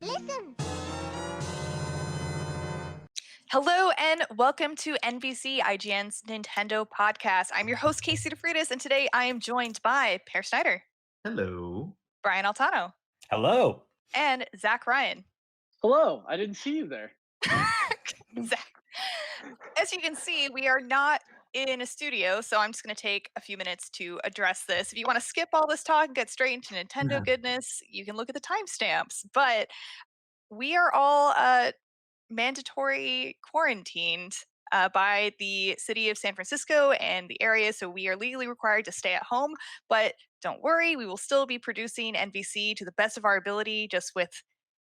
Listen. Hello and welcome to NVC, IGN's Nintendo podcast. I'm your host, Casey DeFreitas, and today I am joined by Peer Schneider, Hello. Brian Altano, Hello. and Zach Ryan. Hello, I didn't see you there. Zach, as you can see, we are not in a studio, so I'm just going to take a few minutes to address this. If you want to skip all this talk and get straight into Nintendo goodness, you can look at the timestamps. But we are all mandatory quarantined by the city of San Francisco and the area, so we are legally required to stay at home. But don't worry, we will still be producing NVC to the best of our ability, just with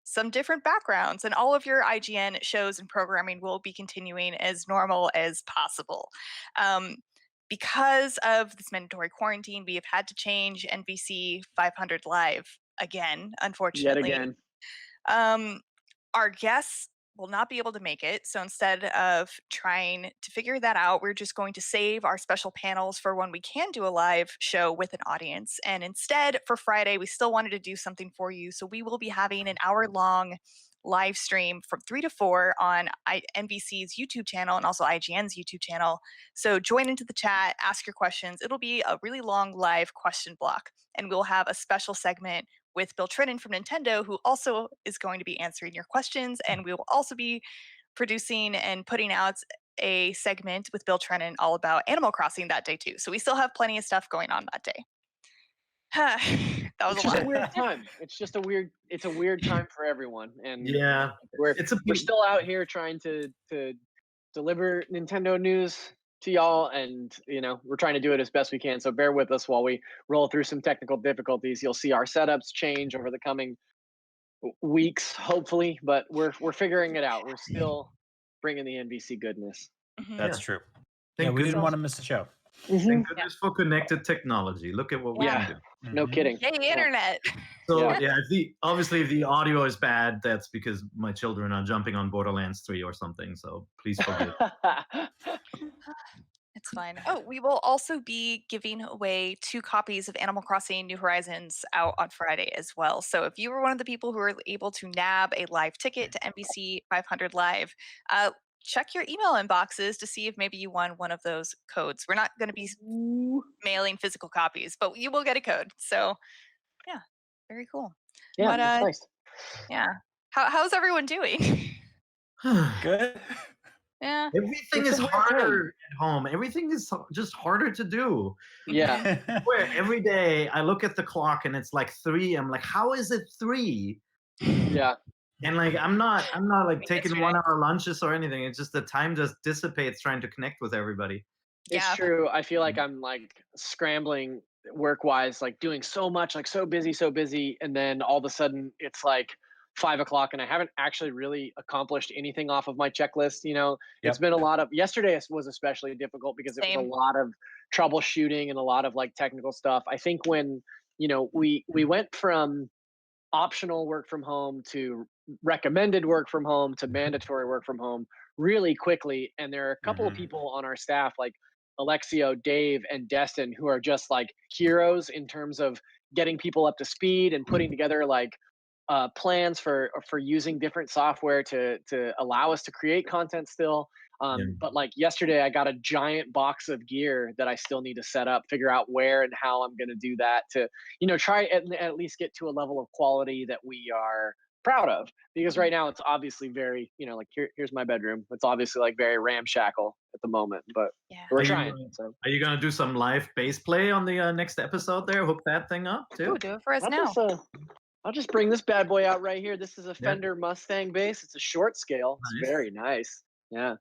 some different backgrounds, and all of your IGN shows and programming will be continuing as normal as possible. Because of this mandatory quarantine, we have had to change NVC 500 Live again, unfortunately. Yet again. Our guests will not be able to make it. So instead of trying to figure that out, we're just going to save our special panels for when we can do a live show with an audience. And instead, for Friday, we still wanted to do something for you. So we will be having an hour-long live stream from 3 to 4 on NVC's YouTube channel and also IGN's YouTube channel. So join into the chat, ask your questions. It'll be a really long live question block. And we'll have a special segment with Bill Trennan from Nintendo, who also is going to be answering your questions. And we will also be producing and putting out a segment with Bill Trennan all about Animal Crossing that day too. So we still have plenty of stuff going on that day. That was It's a just lot. a weird time. It's a weird time for everyone. And Yeah, we're we're still out here trying to deliver Nintendo news to y'all, and we're trying to do it as best we can. So bear with us while we roll through some technical difficulties. You'll see our setups change over the coming weeks, hopefully, but we're figuring it out. We're still bringing the NVC goodness. That's true. Thank We didn't goodness- want to miss a show. Thank goodness for connected technology. Look at what we Yeah. can do. No kidding. Yay, internet. So Yeah. obviously if the audio is bad, that's because my children are jumping on Borderlands 3 or something. So please forgive. It's fine. Oh, we will also be giving away 2 copies of Animal Crossing New Horizons out on Friday as well. So if you were one of the people who were able to nab a live ticket to NBC 500 Live, check your email inboxes to see if maybe you won one of those codes. We're not going to be mailing physical copies, but you will get a code. So yeah, very cool. Yeah, But, that's nice. Yeah. How's everyone doing? Good. Yeah. Everything It's is a weird harder at home. Everything is just harder to do. Yeah. Where every day I look at the clock and it's like 3. I'm like, how is it 3? Yeah. And like I'm not like It's taking right. 1 hour lunches or anything. It's just the time just dissipates trying to connect with everybody. It's Yeah. true. I feel like I'm like scrambling work wise, like doing so much, like so busy, and then all of a sudden it's like 5 o'clock and I haven't actually really accomplished anything off of my checklist. It's been a lot of yesterday was especially difficult because it was Same. a lot of troubleshooting and a lot of like technical stuff. I think when we went from optional work from home to recommended work from home to mandatory work from home really quickly, and there are a couple of people on our staff like Alexio, Dave, and Destin who are just like heroes in terms of getting people up to speed and putting together like plans for using different software to allow us to create content still. But like yesterday, I got a giant box of gear that I still need to set up, figure out where and how I'm going to do that to, try at least get to a level of quality that we are proud of. Because right now it's obviously very, like here's my bedroom. It's obviously like very ramshackle at the moment, but Yeah. we're Are you trying. gonna- So Are you gonna do some live bass play on the next episode there? Hook that thing up too? Ooh, do it for us I'll now. I'll just bring this bad boy out right here. This is a Fender Mustang bass. It's a short scale. It's Nice. very nice. Yeah.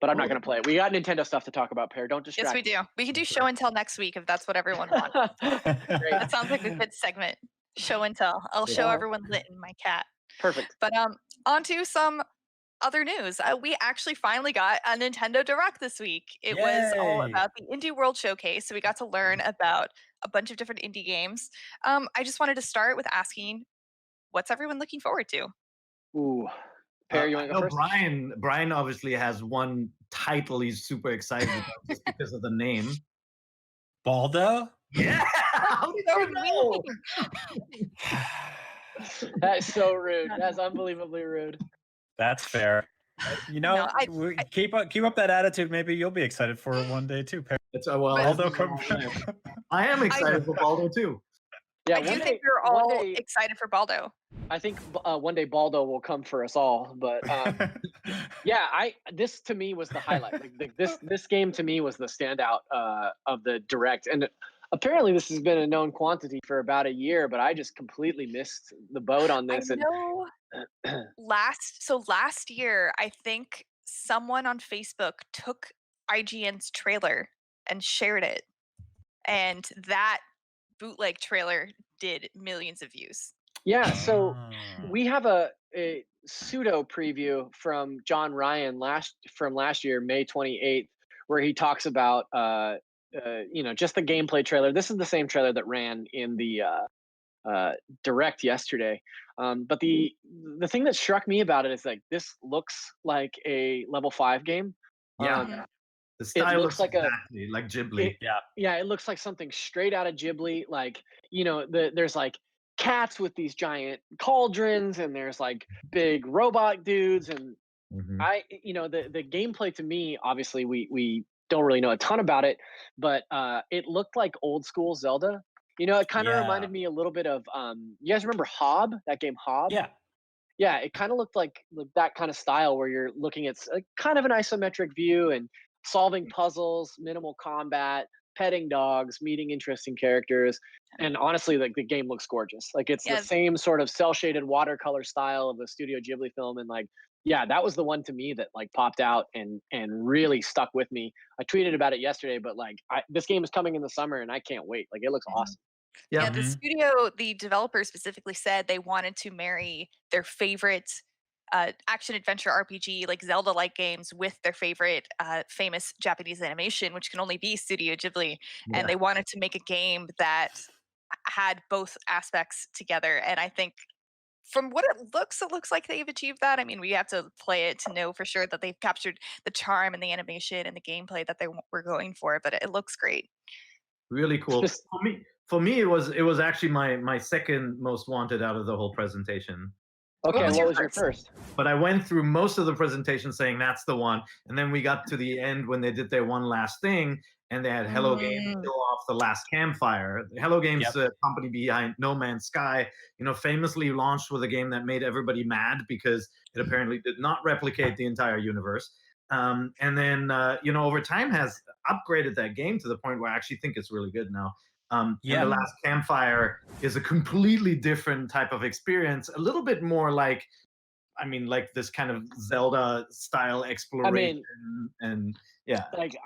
But I'm not going to play it. We got Nintendo stuff to talk about, Pear. Don't distract Yes, we do. We can do show and tell next week if that's what everyone wants. Great. That sounds like a good segment. Show and tell. I'll show Yeah. everyone Litten, my cat. Perfect. But on to some other news. We actually finally got a Nintendo Direct this week. It was all Yay. about the Indie World Showcase, so we got to learn about a bunch of different indie games. I just wanted to start with asking, what's everyone looking forward to? Ooh. Pear, you want to go no, first? Brian obviously has one title he's super excited about just because of the name. Baldo? Yeah. How did So you know? That is so rude. That's unbelievably rude. That's fair. No, Keep up that attitude. Maybe you'll be excited for it one day too. Well, Baldo I am excited for Baldo too. Yeah, I do one think day, we're one all day, excited for Baldo. I think one day Baldo will come for us all. But yeah, this to me was the highlight. Like this game to me was the standout of the direct, and apparently this has been a known quantity for about a year, but I just completely missed the boat on I this. And know last year, I think someone on Facebook took IGN's trailer and shared it, and that bootleg trailer did millions of views. yeah, so Ah. we have a pseudo preview from John Ryan last year, May 28th, where he talks about just the gameplay trailer. This is the same trailer that ran in the direct yesterday. But the thing that struck me about it is like this looks like a level 5 game. Yeah. Mhm. The style looks looks like exactly like Ghibli. Yeah, it looks like something straight out of Ghibli. Like, there's like cats with these giant cauldrons, and there's like big robot dudes, and Mhm. the gameplay to me, obviously we don't really know a ton about it, but it looked like old school Zelda. It kind of Yeah. reminded me a little bit of you guys remember Hob, that game Hob? Yeah. Yeah, it kind of looked like that kind of style where you're looking at kind of an isometric view and solving puzzles, minimal combat, petting dogs, meeting interesting characters. And honestly, like the game looks gorgeous. Like it's the Yeah, same sort of cell shaded watercolor style of a Studio Ghibli film. And like, yeah, that was the one to me that like popped out and really stuck with me. I tweeted about it yesterday, but like this game is coming in the summer and I can't wait. Like it looks awesome. yeah. Yeah. The Mhm. studio, the developer specifically said they wanted to marry their favorite action adventure RPG, like Zelda-like games, with their favorite famous Japanese animation, which can only be Studio Ghibli. And Yeah. they wanted to make a game that had both aspects together. And I think from what it looks like they've achieved that. I mean, we have to play it to know for sure that they've captured the charm and the animation and the gameplay that they were going for. But it looks great. Really cool. Just- For me, it was actually my second most wanted out of the whole presentation. Okay, was what your was your first? first? But I went through most of the presentation saying that's the one, and then we got to the end when they did their one last thing, and they had Hello Games Mm. show off the Last Campfire. Hello Games, Yep. company behind No Man's Sky, famously launched with a game that made everybody mad because it apparently did not replicate the entire universe. And then over time has upgraded that game to the point where I actually think it's really good now. And Yeah. the Last Campfire is a completely different type of experience, a little bit more like this kind of Zelda style exploration, and yeah. Like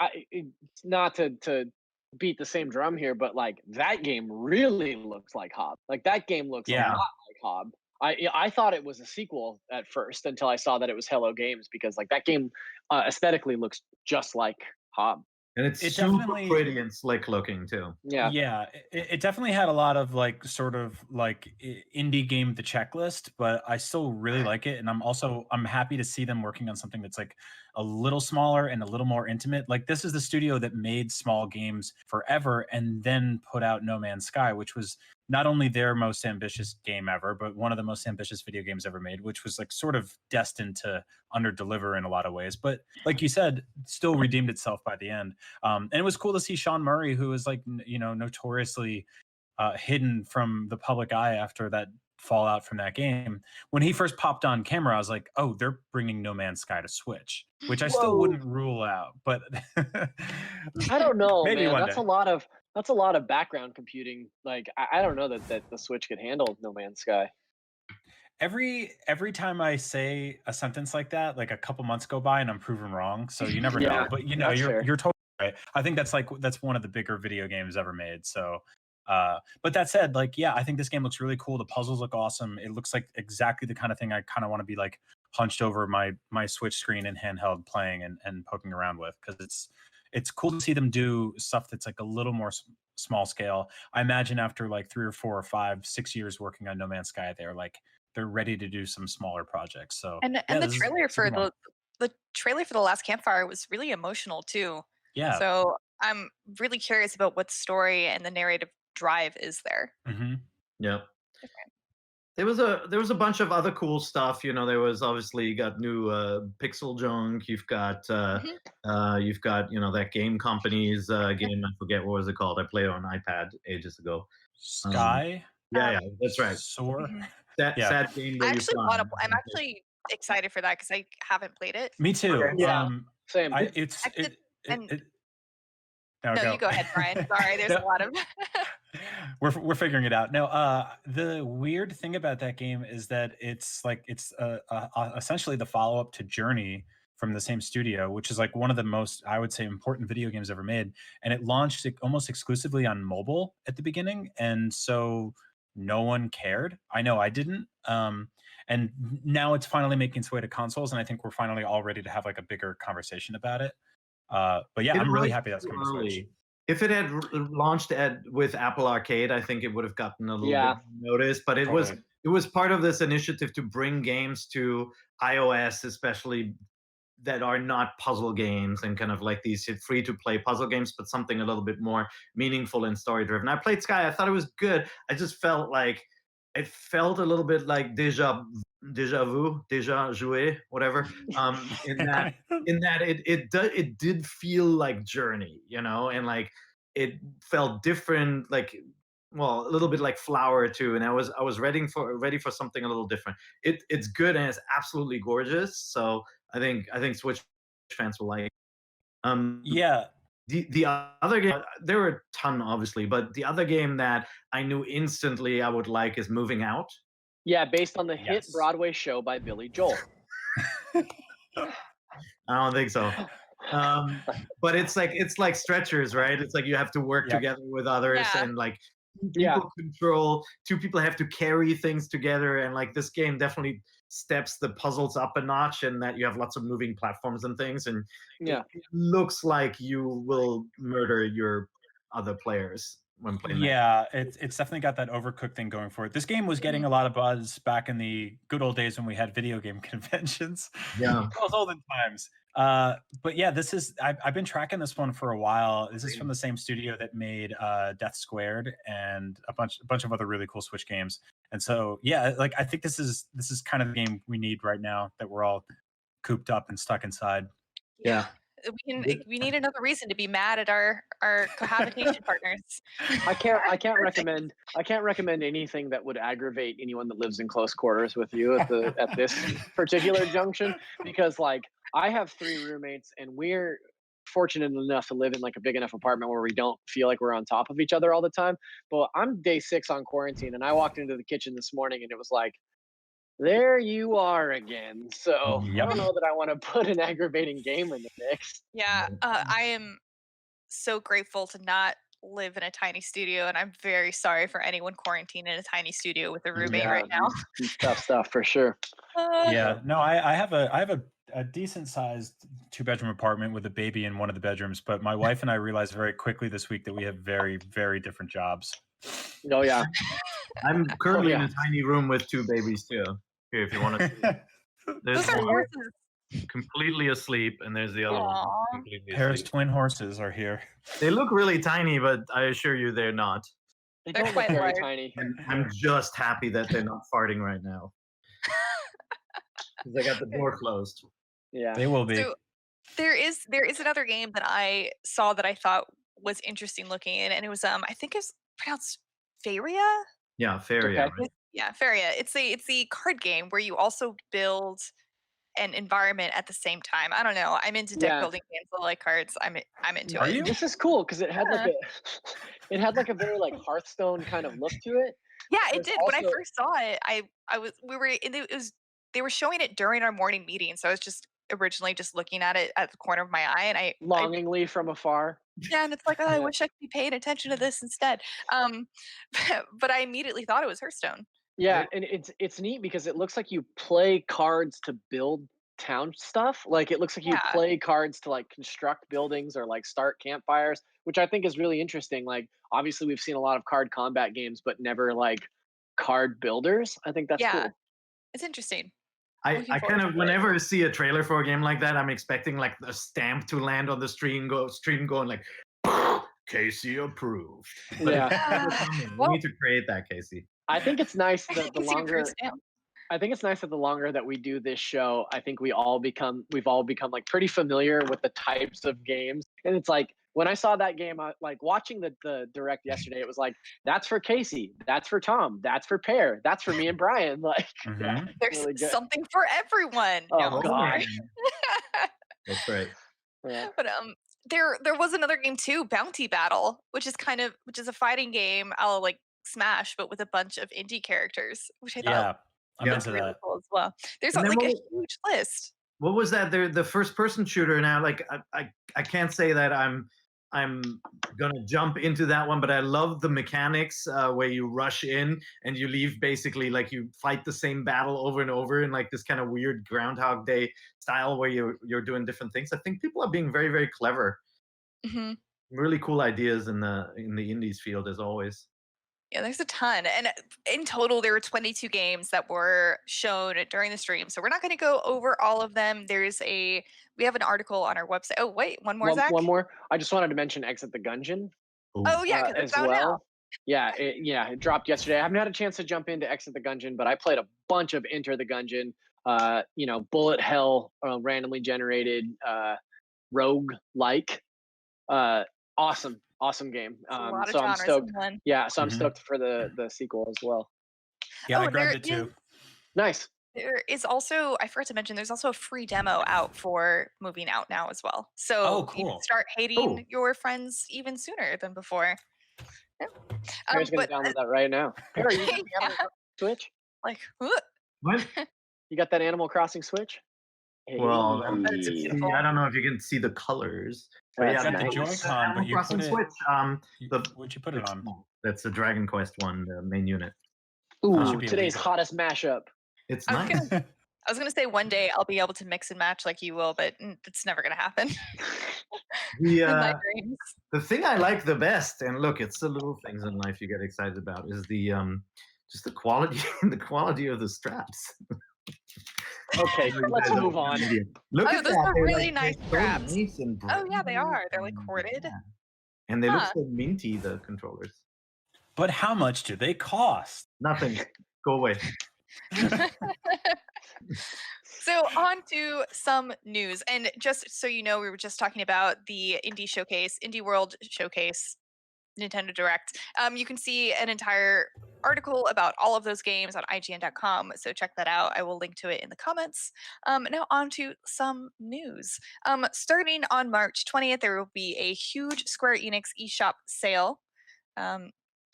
not to beat the same drum here, but like that game really looks like Hob. Like that game looks a Yeah. lot like Hob. I thought it was a sequel at first until I saw that it was Hello Games, because like that game aesthetically looks just like Hob. And it's It super definitely- pretty and slick looking too. Yeah. Yeah, it definitely had a lot of like sort of like indie game the checklist, but I still really like it, and I'm happy to see them working on something that's like a little smaller and a little more intimate. Like this is the studio that made small games forever and then put out No Man's Sky, which was not only their most ambitious game ever, but one of the most ambitious video games ever made, which was like sort of destined to underdeliver in a lot of ways. But like you said, still redeemed itself by the end. And it was cool to see Sean Murray, who is like, notoriously hidden from the public eye after that fallout from that game. When he first popped on camera, I was like, oh, they're bringing No Man's Sky to Switch, which I still Whoa. wouldn't rule out. But I don't know, Maybe man. one That's day. a lot of background computing. Like I don't know that the Switch could handle No Man's Sky. Every time I say a sentence like that, like a couple months go by and I'm proven wrong. So you never Yeah, know. But that's fair. you're totally right. I think that's one of the bigger video games ever made. So but that said, like, yeah, I think this game looks really cool. The puzzles look awesome. It looks like exactly the kind of thing I kind of want to be like hunched over my Switch screen and handheld playing and poking around with, because it's cool to see them do stuff that's like a little more small scale. I imagine after like 3 or 4 or 5, 6 years working on No Man's Sky, they're ready to do some smaller projects. So And yeah, the this is- trailer it's a for good one. the trailer for the Last Campfire was really emotional too. Yeah. So I'm really curious about what story and the narrative drive is there. Mhm. Yeah. There was a bunch of other cool stuff. You know, there was obviously you got new Pixel Junk. Mhm. You've got that game company's game. I forget what was it called. I played it on iPad ages ago. Um, Sky yeah, Um, yeah, that's right. Soar. mhm. That Yeah, sad game I where you actually fly. want to. I'm actually excited for that because I haven't played it. me too. Okay. Yeah, same. I it's I did, it, and it no no, you go. go ahead, Brian. Sorry, there's No, a lot of. we're figuring it out. No, the weird thing about that game is that it's essentially the follow up to Journey from the same studio, which is like one of the most, I would say, important video games ever made. And it launched almost exclusively on mobile at the beginning, and so no one cared. I know I didn't. And now it's finally making its way to consoles, and I think we're finally all ready to have like a bigger conversation about it. But yeah, It I'm really was happy that's too coming to Switch. early. If it had launched with Apple Arcade, I think it would have gotten a little bit Yeah, more notice. But Totally. it was part of this initiative to bring games to iOS, especially that are not puzzle games and kind of like these free to play puzzle games, but something a little bit more meaningful and story driven. I played Sky. I thought it was good. I just felt like it felt a little bit like deja joué, whatever. In that it did feel like Journey, and like it felt different, like well, a little bit like Flower too. And I was ready for something a little different. It's good and it's absolutely gorgeous. So I think Switch fans will like it. Um, Yeah. the other game, there were a ton obviously, but the other game that I knew instantly I would like is Moving Out. yeah, based on the hit Yes. Broadway show by Billy Joel. I don't think so. Um, but it's like stretchers, right? It's like you have to work Yep. together with others, Yeah. and like Yeah, two people have to carry things together, and like this game definitely steps the puzzles up a notch, and that you have lots of moving platforms and things, and yeah. it looks like you will murder your other players when playing that. Yeah, it's definitely got that overcooked thing going for it. This game was getting Mhm. a lot of buzz back in the good old days when we had video game conventions. Yeah. Those olden times. But yeah, I've been tracking this one for a while. This is from the same studio that made Death Squared and a bunch of other really cool Switch games. And so yeah, like I think this is kind of the game we need right now that we're all cooped up and stuck inside. Yeah. Yeah. We need another reason to be mad at our cohabitation partners. I can't recommend anything that would aggravate anyone that lives in close quarters with you at this particular junction, because like I have 3 roommates and we're fortunate enough to live in like a big enough apartment where we don't feel like we're on top of each other all the time. But I'm day 6 on quarantine and I walked into the kitchen this morning and it was like, there you are again. So I Yep. don't know that I want to put an aggravating game in the mix. Yeah, I am so grateful to not live in a tiny studio, and I'm very sorry for anyone quarantined in a tiny studio with a roommate Yeah, right now. these tough stuff for sure. Yeah, no, I have a decent sized 2 bedroom apartment with a baby in one of the bedrooms, but my wife and I realized very quickly this week that we have very, very different jobs. Oh yeah. I'm currently in yeah. a tiny room with 2 babies too. Here, if you want to see. There's Those are one horses. completely asleep, and there's the other one Aw. completely Paris asleep. twin horses are here. They look really tiny, but I assure you they're not. They They're don't look quite very large. tiny. And I'm just happy that they're not farting right now because I got the door closed. Yeah. They will be. So there is another game that I saw that I thought was interesting looking, and it was I think it's pronounced Feria. Yeah, Feria. Okay. Right? Yeah, Feria. It's the card game where you also build an environment at the same time. I don't know. I'm into deck Yeah. building games. I like cards. I'm into Are it. you? This is cool because it had like Yeah. it had like a very like Hearthstone kind of look to it. Yeah, it There's did. When I also first saw it, I was we were in it was they were showing it during our morning meeting, so I was just originally just looking at it at the corner of my eye, and I longingly from afar. yeah, and it's like, oh, I Yeah. wish I could be paying attention to this instead. Um, but I immediately thought it was Hearthstone. Yeah, and it's neat because it looks like you play cards to build town stuff. Like it looks like you Yeah, play cards to like construct buildings or like start campfires, which I think is really interesting. Like obviously we've seen a lot of card combat games, but never like card builders. I think that's yeah, cool. it's interesting. I, Looking I forward kind to of it. whenever I see a trailer for a game like that, I'm expecting like a stamp to land on the stream going like Casey approved. But Yeah. it's never coming. We Well, need to create that, Casey. I think it's nice that the can see longer Bruce now. I think it's nice that the longer that we do this show, I think we've all become like pretty familiar with the types of games. And it's like when I saw that game, like watching the direct yesterday, it was like, that's for Casey, that's for Tom, that's for Pear, that's for me and Brian. Like, yeah, Mhm. There's really good. something for everyone. Oh, No, God. That's right. Yeah. but there was another game too, Bounty Battle, which is a fighting game, like Smash, but with a bunch of indie characters, which I thought Yeah, I'm Yeah. was into really that. cool as well. There's And then like a what, huge list. what was that? The first person shooter. Now, like I can't say that I'm gonna jump into that one, but I love the mechanics where you rush in and you leave basically like you fight the same battle over and over in like this kind of weird Groundhog Day style where you're doing different things. I think people are being very very clever. Hmm. Really cool ideas in the indies field as always. Yeah, there's a ton. And in total, there were 22 games that were shown during the stream. So we're not going to go over all of them. We have an article on our website. Oh, wait, one more, Zach? One more. I just wanted to mention Exit the Gungeon Ooh. Oh, yeah, because it's as out now. well. Yeah, it dropped yesterday. I haven't had a chance to jump into Exit the Gungeon, but I played a bunch of Enter the Gungeon. Bullet hell, randomly generated, rogue like. Awesome game. It's a lot of So I'm genres stoked. in one. Yeah, so I'm Mhm. stoked for the sequel as well. Yeah, I and grabbed it too. Nice. There is also, I forgot to mention, there's also a free demo out for moving out now as well. So Oh, you can cool. start hating Cool. your friends even sooner than before. Yeah. Pear's gonna But download that right now. Pear, you got the yeah, Animal Crossing Switch? like, What? You got that Animal Crossing Switch? Well, That's see, beautiful. I don't know if you can see the colors. But That's yeah, got the nice. it's, Joy-Con, Animal but you Crossing put it. Switch. What'd you put it It's- on? That's the Dragon Quest one, the main unit. Ooh, should be today's illegal. hottest mashup. It's I was nice. I was gonna say one day I'll be able to mix and match like you will, but it's never gonna happen. The In my dreams. the thing I like the best, and look, it's the little things in life you get excited about, is the just the quality the quality of the straps. Okay, let's move on. Look Oh, at those that. are They're really like, nice they're so straps. nice and Oh yeah, they bright are. They're like and- corded. yeah. And they look Huh. so minty, the controllers. But how much do they cost? Nothing. Go away. So on to some news, and just so you know, we were just talking about the Indie World Showcase, Nintendo Direct. You can see an entire article about all of those games on IGN.com, so check that out. I will link to it in the comments. Now on to some news. Starting on March 20th, there will be a huge Square Enix eShop sale.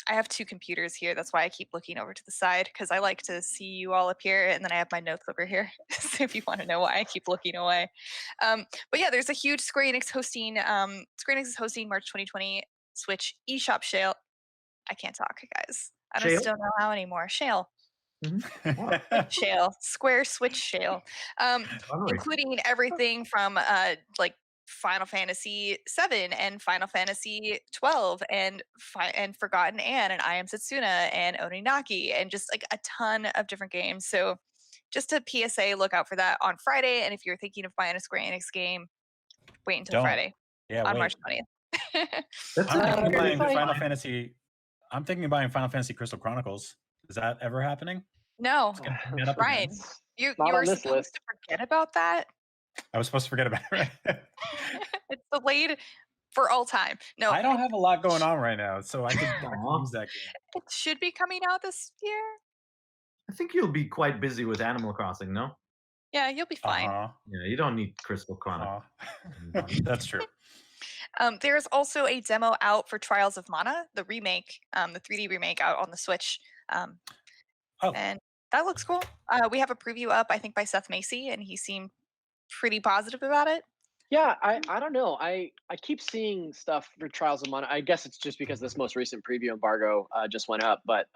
I have two computers here. That's why I keep looking over to the side, because I like to see you all up here, and then I have my notes over here. So if you want to know why I keep looking away. But yeah, there's a huge Square Enix hosting. Square Enix is hosting March 2020 Switch eShop sale. I can't talk, guys. I Shale? just don't know how anymore. Shale. Mhm. Shale. Square Switch Shale. All right. Including everything from like Final Fantasy 7 and Final Fantasy 12 and Forgotten Anne and I Am Setsuna and Oninaki and just like a ton of different games. So just a PSA, look out for that on Friday. And if you're thinking of buying a Square Enix game, wait until Don't. Friday Yeah, on wait. March 20th. That's I'm a thinking of very buying fun- Final Fantasy. I'm thinking of buying Final Fantasy Crystal Chronicles. Is that ever happening? No, Bring that up Ryan, again. you Not were on this supposed list. to forget about that. I was supposed to forget about it. Right? It's delayed for all time. No, I don't have a lot going on right now, so I could Aw. use that game. it should be coming out this year. I think you'll be quite busy with Animal Crossing, no? Yeah, you'll be fine. Uh-huh. Yeah, you don't need Crystal Chronicle. That's true. There's also a demo out for Trials of Mana, the remake, the 3D remake out on the Switch. Oh. And that looks cool. We have a preview up, I think, by Seth Macy, and he seemed pretty positive about it. Yeah, I don't know. I keep seeing stuff for Trials of Mana. I guess it's just because this most recent preview embargo just went up, but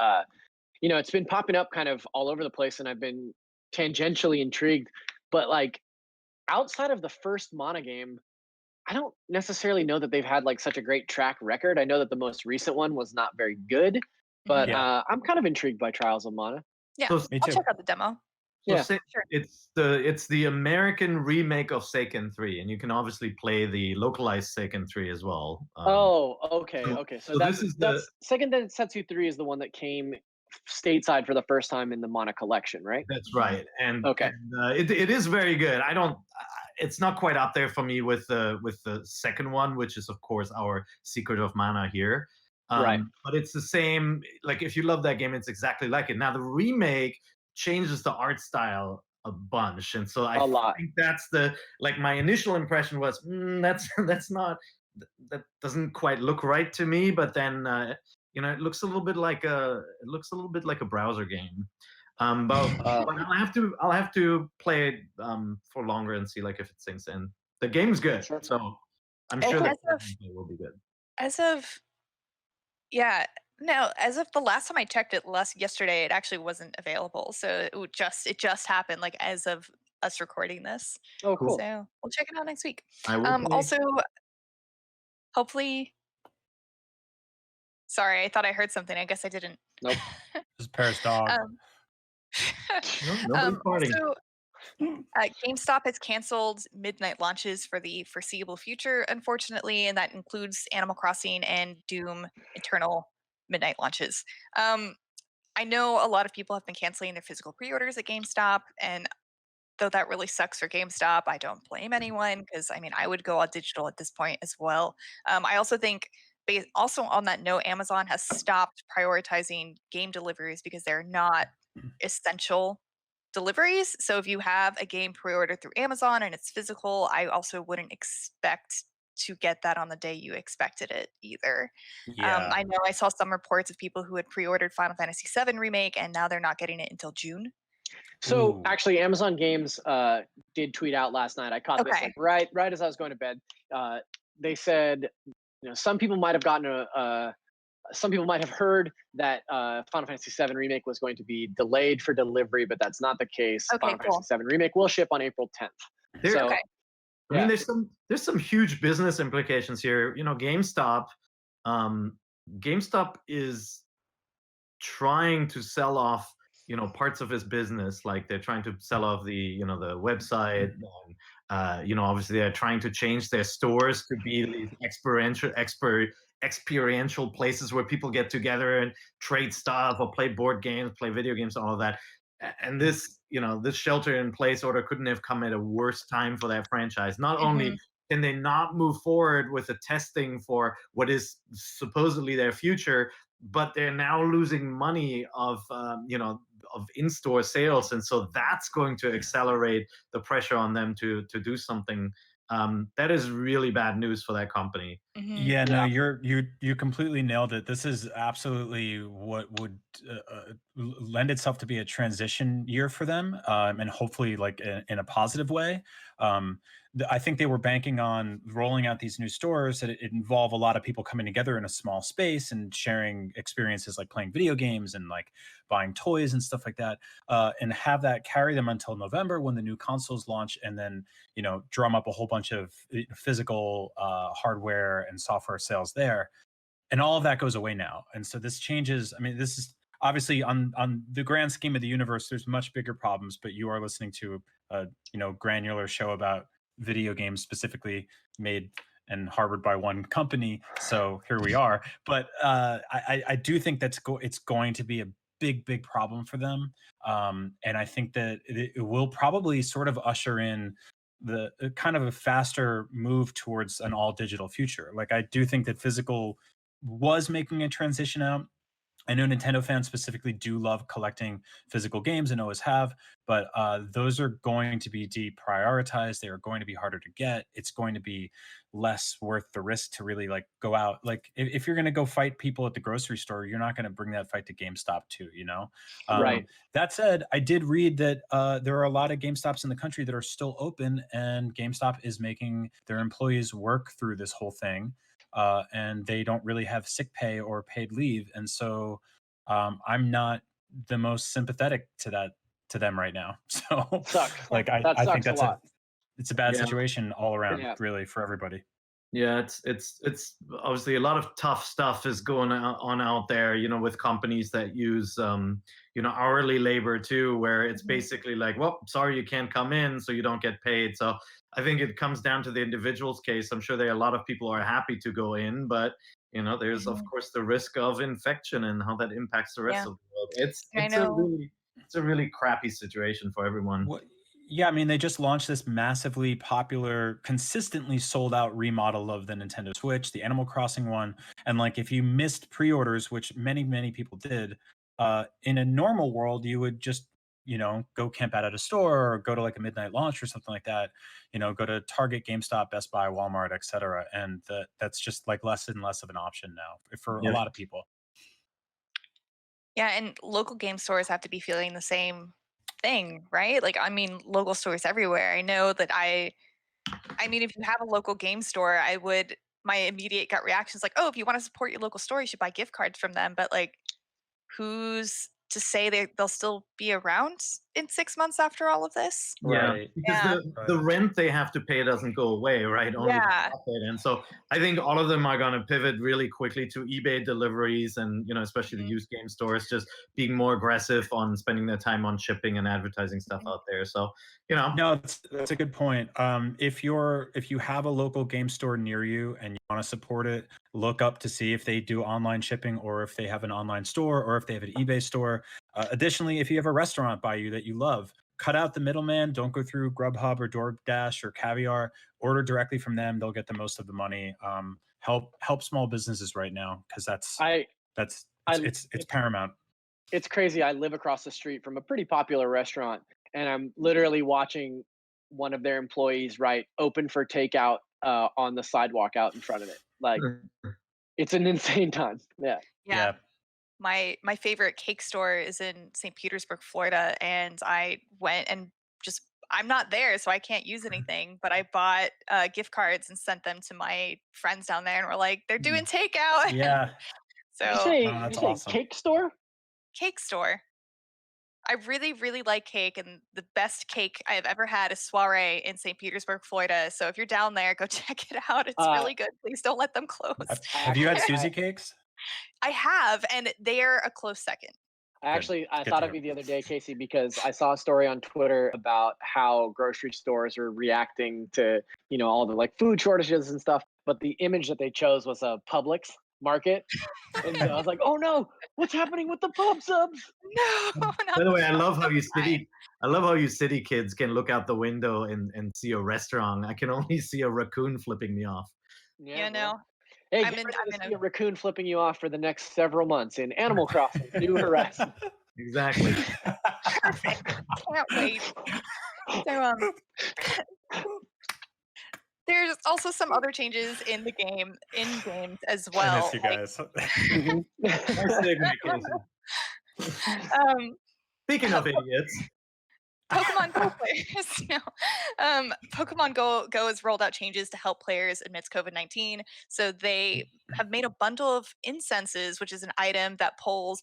it's been popping up kind of all over the place, and I've been tangentially intrigued. But like outside of the first Mana game, I don't necessarily know that they've had like such a great track record. I know that the most recent one was not very good, but Yeah. I'm kind of intrigued by Trials of Mana. Yeah, So- Me I'll too. check out the demo. So Yeah, sure. it's the American remake of Seiken 3, and you can obviously play the localized Seiken 3 as well. Oh, okay, so- okay. So, so that's this is that's Second Densetsu 3 is the one that came stateside for the first time in the Mana collection, right? That's right, and, Okay. it is very good. I don't. It's not quite up there for me with the second one, which is of course our Secret of Mana here. Right. But it's the same. Like if you love that game, it's exactly like it. Now the remake changes the art style a bunch, and so I A lot. think that's the like my initial impression was that's not that doesn't quite look right to me. But then it looks a little bit like a browser game. But I'll have to play it for longer and see like if it sinks in. The game's good, Sure. so I'm And sure the as of gameplay will be good. as of yeah, no, as of the last time I checked it yesterday, it actually wasn't available. So it just happened like as of us recording this. Oh, Cool. cool. So we'll check it out next week. I will play. Also, hopefully, sorry, I thought I heard something. I guess I didn't. Nope. This is Paris dog. um, Nobody's farting. also, GameStop has canceled midnight launches for the foreseeable future, unfortunately, and that includes Animal Crossing and Doom Eternal midnight launches. I know a lot of people have been canceling their physical pre-orders at GameStop, and though that really sucks for GameStop, I don't blame anyone because I mean I would go all digital at this point as well. I also think, also on that note, Amazon has stopped prioritizing game deliveries because they're not essential deliveries. So if you have a game pre-ordered through Amazon and it's physical, I also wouldn't expect to get that on the day you expected it either. Yeah. I know I saw some reports of people who had pre-ordered Final Fantasy VII Remake and now they're not getting it until June. So Ooh. actually, Amazon Games did tweet out last night. I caught this Okay. like right as I was going to bed. They said, some people might have gotten some people might have heard that Final Fantasy VII Remake was going to be delayed for delivery, but that's not the case. Okay, Final cool. Fantasy VII Remake will ship on April 10th. So, Okay. I mean, yeah. there's some huge business implications here. GameStop GameStop is trying to sell off parts of his business, like they're trying to sell off the website, and obviously they're trying to change their stores to be these experiential places where people get together and trade stuff or play board games, play video games, all of that. And this shelter in place order couldn't have come at a worse time for that franchise. Not only can they not move forward with the testing for what is supposedly their future, but they're now losing money of in-store sales, and so that's going to accelerate the pressure on them to do something. That is really bad news for that company. Yeah, no, you completely nailed it. This is absolutely what would lend itself to be a transition year for them, and hopefully like in a positive way. I think they were banking on rolling out these new stores that it involve a lot of people coming together in a small space and sharing experiences like playing video games and like buying toys and stuff like that, and have that carry them until November when the new consoles launch, and then drum up a whole bunch of physical hardware and software sales there, and all of that goes away now. And so this changes. I mean, this is obviously on the grand scheme of the universe, there's much bigger problems, but you are listening to a granular show about video games specifically made and harbored by one company, so here we are. But I do think it's going to be a big problem for them, and I think that it will probably sort of usher in the kind of a faster move towards an all digital future. Like I do think that physical was making a transition out. I know Nintendo fans specifically do love collecting physical games and always have, but those are going to be deprioritized. They are going to be harder to get. It's going to be less worth the risk to really like go out. Like if you're going to go fight people at the grocery store, you're not going to bring that fight to GameStop too, Right. That said, I did read that there are a lot of GameStops in the country that are still open, and GameStop is making their employees work through this whole thing. And they don't really have sick pay or paid leave, and so I'm not the most sympathetic to them right now. So, Sucks. like, I That think sucks a lot. it's a bad Yeah. situation all around, Yeah. really, for everybody. Yeah, it's obviously a lot of tough stuff is going on out there, with companies that use hourly labor too, where it's basically like, well, sorry, you can't come in, so you don't get paid. So I think it comes down to the individual's case. I'm sure there are a lot of people who are happy to go in, but there's of course the risk of infection and how that impacts the rest Yeah. of the world. It's I it's a know. really it's a really crappy situation for everyone. Well, yeah, I mean, they just launched this massively popular, consistently sold out remodel of the Nintendo Switch, the Animal Crossing one. And like, if you missed pre-orders, which many, many people did, in a normal world, you would just, go camp out at a store or go to like a midnight launch or something like that. Go to Target, GameStop, Best Buy, Walmart, etc. And that's just like less and less of an option now for a Yep. lot of people. Yeah, and local game stores have to be feeling the same thing, right? Like, I mean, local stores everywhere. I know that I mean, if you have a local game store, my immediate gut reaction is like, oh, if you want to support your local store, you should buy gift cards from them. But like, who's to say they'll still be around in 6 months after all of this? Yeah, Right. because Yeah. the rent they have to pay doesn't go away, right? Only the Yeah. profit. And so I think all of them are going to pivot really quickly to eBay deliveries and, especially the Mhm. used game stores just being more aggressive on spending their time on shipping and advertising stuff Mhm. out there. So, No, that's a good point. If you have a local game store near you and you want to support it, look up to see if they do online shipping or if they have an online store or if they have an eBay store. Additionally, if you have a restaurant by you that you love, cut out the middleman. Don't go through Grubhub or DoorDash or Caviar. Order directly from them. They'll get the most of the money. Help small businesses right now because I I it's paramount. it's crazy. I live across the street from a pretty popular restaurant, and I'm literally watching one of their employees write "open for takeout" on the sidewalk out in front of it. Like, it's an insane time. Yeah. Yeah. Yeah. My favorite cake store is in St. Petersburg, Florida, and I went and just I'm not there, so I can't use anything, but I bought gift cards and sent them to my friends down there, and we're like, they're doing takeout. Yeah. So Oh, Did you that's say awesome. cake store? cake store. I really, really like cake, and the best cake I have ever had is Soiree in St. Petersburg, Florida. So if you're down there, go check it out. It's Uh, really good. Please don't let them close. Have you had actually, Susie cakes? I have, and they're a close second. Good. I Good to thought of hear. you the other day, Casey, because I saw a story on Twitter about how grocery stores are reacting to, all the like food shortages and stuff. But the image that they chose was a Publix market. And I was like, oh no, what's happening with the pub subs? No, not By the way, I not love how the you kind. city kids can look out the window and see a restaurant. I can only see a raccoon flipping me off. Yeah, You know. know, Hey, I'm get in ready I'm to in see a a raccoon flipping you off for the next several months in Animal Crossing: New Horizons. Exactly. perfect. Can't wait. So there's also some other changes in the game in games as I miss well. you Like guys. Mhm. Nice segue, Casey. um Speaking of idiots, Pokemon Go players. No. Pokemon Go has rolled out changes to help players amidst COVID-19. So they have made a bundle of incenses, which is an item that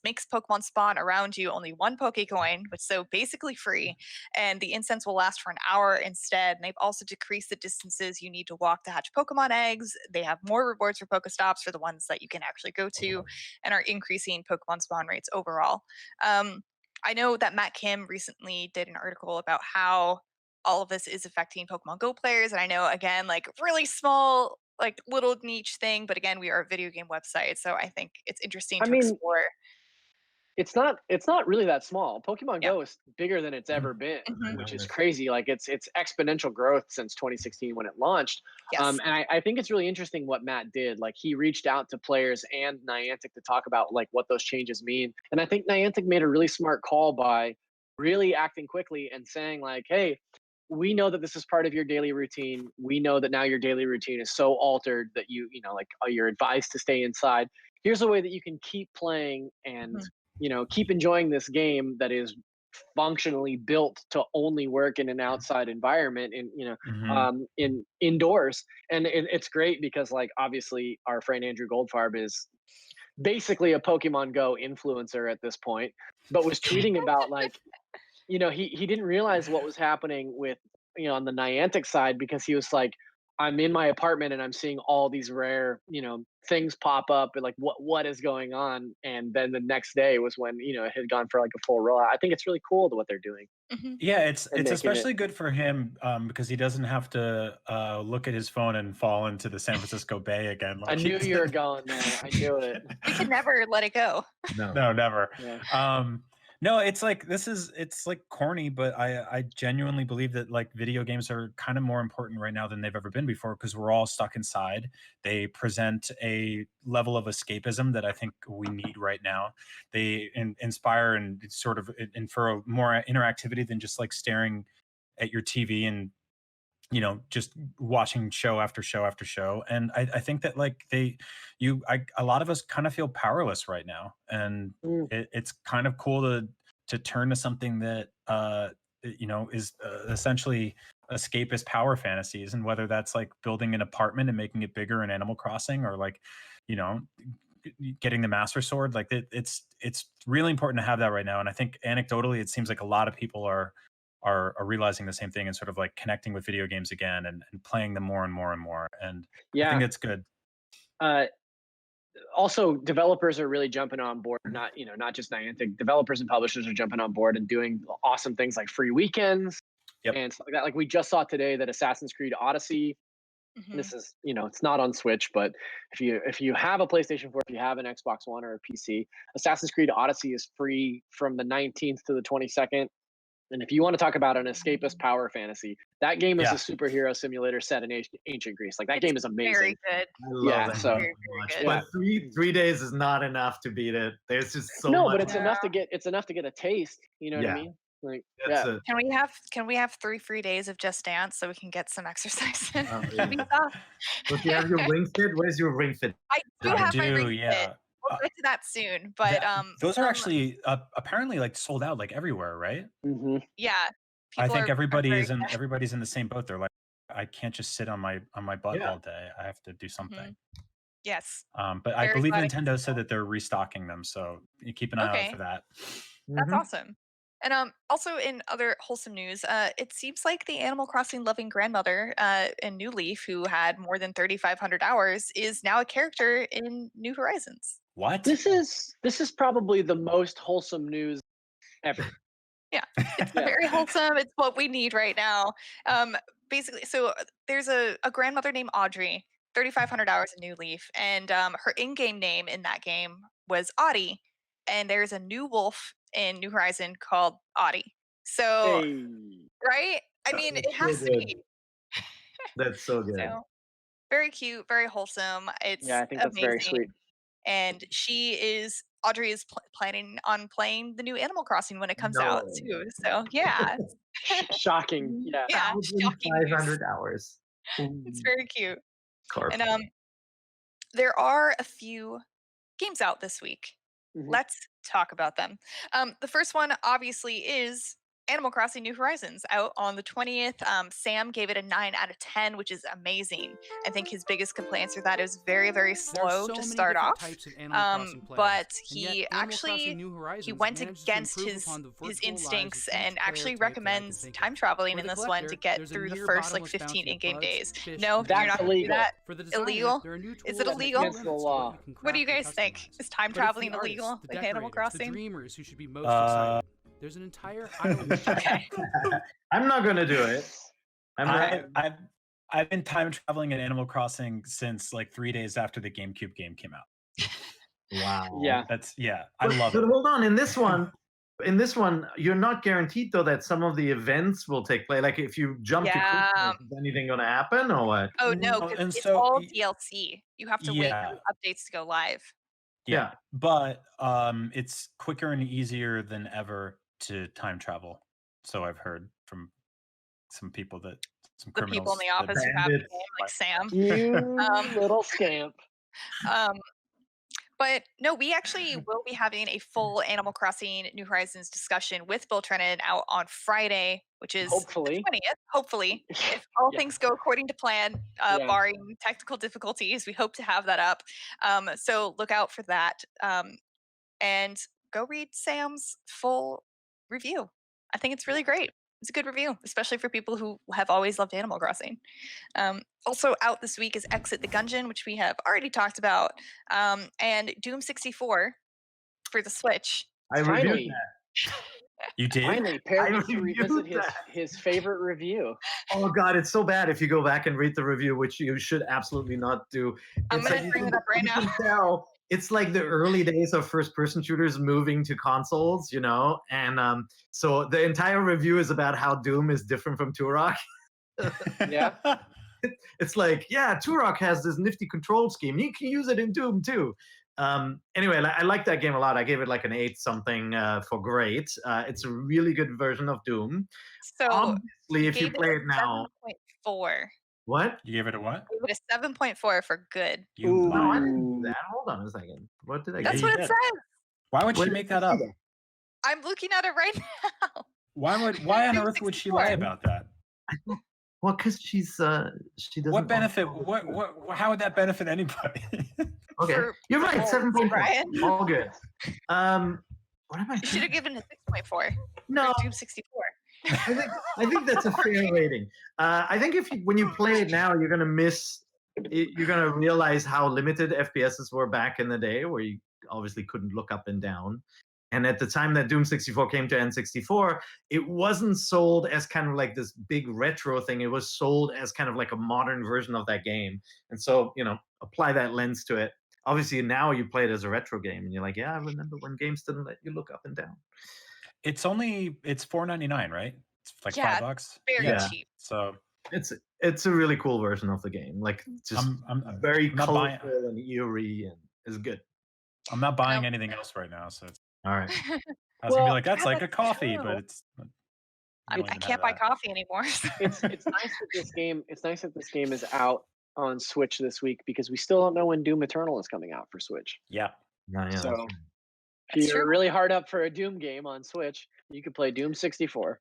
makes Pokemon spawn around you only one Pokecoin, which so basically free. And the incense will last for an hour instead. And they've also decreased the distances you need to walk to hatch Pokemon eggs. They have more rewards for Pokestops for the ones that you can actually go to, and are increasing Pokemon spawn rates overall. I know that Matt Kim recently did an article about how all of this is affecting Pokemon Go players. And I know, again, like really small, like little niche thing, but again, we are a video game website. So I think it's interesting I to mean, explore. it's not really that small. Pokemon Yeah. Go is bigger than it's ever been, Mhm. which is Enormous. crazy. Like it's exponential growth since 2016 when it launched. Yes. And I think it's really interesting what Matt did. Like he reached out to players and Niantic to talk about like what those changes mean. And I think Niantic made a really smart call by really acting quickly and saying like, hey, we know that this is part of your daily routine. We know that now your daily routine is so altered that like you're advised to stay inside. Here's a way that you can keep playing and Mhm. keep enjoying this game that is functionally built to only work in an outside environment Mhm. in indoors. And it's great because like obviously our friend Andrew Goldfarb is basically a Pokemon Go influencer at this point, but was tweeting about like he didn't realize what was happening with on the Niantic side because he was like, I'm in my apartment and I'm seeing all these rare, things pop up and like what is going on. And then the next day was when, it had gone for like a full rollout. I think it's really cool what they're doing Mhm. Yeah, it's and it's making it. especially good for him because he doesn't have to look at his phone and fall into the San Francisco Bay again. I Like knew he's you were going there. I knew it. We can never let it go. No. no, never. Yeah. No, it's like it's like corny, but I genuinely believe that like video games are kind of more important right now than they've ever been before because we're all stuck inside. They present a level of escapism that I think we need right now. They inspire and sort of infer more interactivity than just like staring at your TV and just watching show after show after show. And I think that like a lot of us kind of feel powerless right now, and Mm. it's kind of cool to turn to something that is essentially escapist power fantasies, and whether that's like building an apartment and making it bigger in Animal Crossing, or like you know getting the Master Sword. Like it's really important to have that right now. And I think anecdotally, it seems like a lot of people are realizing the same thing and sort of like connecting with video games again and playing them more and more and more. And I think Yeah. that's good. Uh, Also, developers are really jumping on board. Not just Niantic. Developers and publishers are jumping on board and doing awesome things like free weekends Yep. and stuff like that. Like we just saw today that Assassin's Creed Odyssey. Mhm. This is, it's not on Switch, but if you have a PlayStation 4, if you have an Xbox One or a PC, Assassin's Creed Odyssey is free from the 19th to the 22nd. And if you want to talk about an escapist power fantasy, that game is a Yeah. superhero simulator set in ancient Greece. Like that It's game is amazing. very good. I love Yeah, that so- game Very, so much. very good. But three days is not enough to beat it. There's just so No, much. but it's enough to get a taste. You know what I Yeah. mean? Like, That's yeah. it. Can we have 3 free days of Just Dance so we can get some exercise in? Oh, That'd be yeah. tough. But you have your Ring Fit. Where's your Ring Fit? I do I have my Ring Fit. Yeah. We'll get to that soon, but Those are some- actually apparently like sold out like everywhere, right? Hmm. yeah. I people think are everybody's very- in the same boat. They're like, I can't just sit on my butt Yeah. all day. I have to do something. Yes. But I Very believe glad I Nintendo said that they're restocking them, so you keep an eye out Okay. for that. That's Mhm. awesome. And also in other wholesome news, it seems like the Animal Crossing loving grandmother in New Leaf, who had more than 3,500 hours, is now a character in New Horizons. What? This is probably the most wholesome news ever. Yeah, it's Yeah. very wholesome. It's what we need right now. Basically, so there's a grandmother named Audrey, 3,500 hours in New Leaf, and her in-game name in that game was Audie, and there's a new wolf in New Horizon called Audie. So, Hey. right? I mean, That's it has so to good. be. That's so good. So, very cute, very wholesome. It's Yeah, I think that's very amazing. sweet. And Audrey is planning on playing the new Animal Crossing when it comes out No. too. So yeah, Shocking. Yeah. yeah, shocking news. 1,500 hours. It's very cute. Carp. And there are a few games out this week. Mhm. Let's talk about them. The first one obviously is Animal Crossing New Horizons out on the 20th. Sam gave it a 9 out of 10, which is amazing. I think his biggest complaints are that it was very, very slow to start off. But he actually he went against his instincts and actually recommends time traveling in this one to get through the first like 15 in-game days. No, you're That's not gonna do illegal. that. Illegal? Is it That's illegal? against the law. What do you guys think? Is time traveling illegal in Animal Crossing? The dreamers who should be most Uh, excited. There's an entire island. Okay. I'm not gonna do it. I'm not. I've been time traveling in Animal Crossing since like 3 days after the GameCube game came out. Wow. Yeah. I love But it. hold on, in this one, you're not guaranteed though that some of the events will take place. Like if you jump to Yeah. Christmas, is anything gonna happen or what? Oh no, No, 'cause and it's so all y- DLC. You have to wait Yeah. for the updates to go live. Yeah. But it's quicker and easier than ever to time travel. So I've heard from some people some The criminals. people in the that- office who have the bandits. game, like Sam. You little scamp. Um, but no, we actually will be having a full Animal Crossing New Horizons discussion with Bill Trennan out on Friday, which is Hopefully. the 20th. Hopefully, if all Yeah. things go according to plan, Yeah. barring technical difficulties, we hope to have that up. So look out for that. And go read Sam's full review. I think it's really great. it's a good review, especially for people who have always loved Animal Crossing. Also out this week is Exit the Gungeon, which we have already talked about, and Doom 64 for the Switch. I reviewed Finally, that. You did? finally, Pear I gets to revisit reviewed that. his favorite review. Oh god, it's so bad if you go back and read the review, which you should absolutely not do. I'm It's gonna like, bring it up right you now. can tell it's like the early days of first-person shooters moving to consoles, and so the entire review is about how Doom is different from Turok. Yeah. It's like, yeah, Turok has this nifty control scheme. You can use it in Doom too. Anyway, I like that game a lot. I gave it like an 8 something for great. It's a really good version of Doom. So Obviously, if you gave play it it now, 7.4. what? You gave it a what? Gave it a 7.4 for good. You Ooh. No, I lied. didn't do that. Hold on a second. What did I Yeah, That's give you what you? it did. says. Why would Where she did make you that see up? that? I'm looking at it right now. Why on Doom earth would she 64. lie about that? Well, because she doesn't. What benefit? What? How would that benefit anybody? Okay, For you're right. goals, 7.4. Brian. All good. What am I? You should have thinking? given it a 6.4 No, for Doom 64. I think that's a fair rating. I think when you play it now, you're gonna miss. You're gonna realize how limited FPSs were back in the day, where you obviously couldn't look up and down. And at the time that Doom 64 came to N64, it wasn't sold as kind of like this big retro thing. It was sold as kind of like a modern version of that game. And so, apply that lens to it. Obviously, now you play it as a retro game, and you're like, yeah, I remember when games didn't let you look up and down. It's $4.99, right? It's like Yeah, $5. Very Yeah. cheap. So It's a really cool version of the game. Like just I'm very not buying. colorful and eerie, and it's good. I'm not buying anything else right now. So All right. I was gonna be Well, like, that's yeah, like a that's coffee, true. but it's. I don't even can't have buy that. coffee anymore. It's nice that this game. It's nice that this game is out on Switch this week because we still don't know when Doom Eternal is coming out for Switch. Yeah. No, yeah, So that's if That's you're true. really hard up for a Doom game on Switch, you could play Doom 64.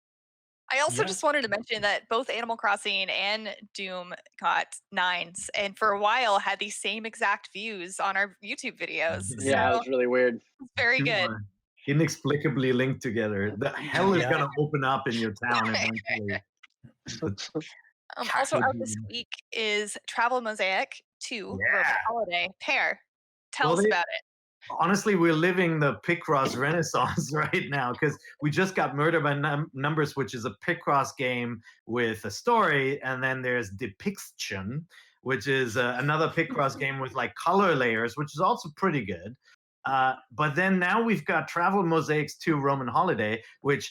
I also Yeah. just wanted to mention that both Animal Crossing and Doom got 9s, and for a while had these same exact views on our YouTube videos. Yeah, it So was really weird. it's very Two good. are inexplicably linked together. The hell is Yeah. gonna open up in your town eventually. Also out Chocolate this bean. week is Travel Mosaic 2 Roman Yeah. Holiday. Pear, tell Well, us they- about it. Honestly, we're living the Picross renaissance right now because we just got Murder by Numbers, which is a Picross game with a story, and then there's Depiction, which is another Picross game with like color layers, which is also pretty good. But then now we've got Travel Mosaics 2 Roman Holiday, which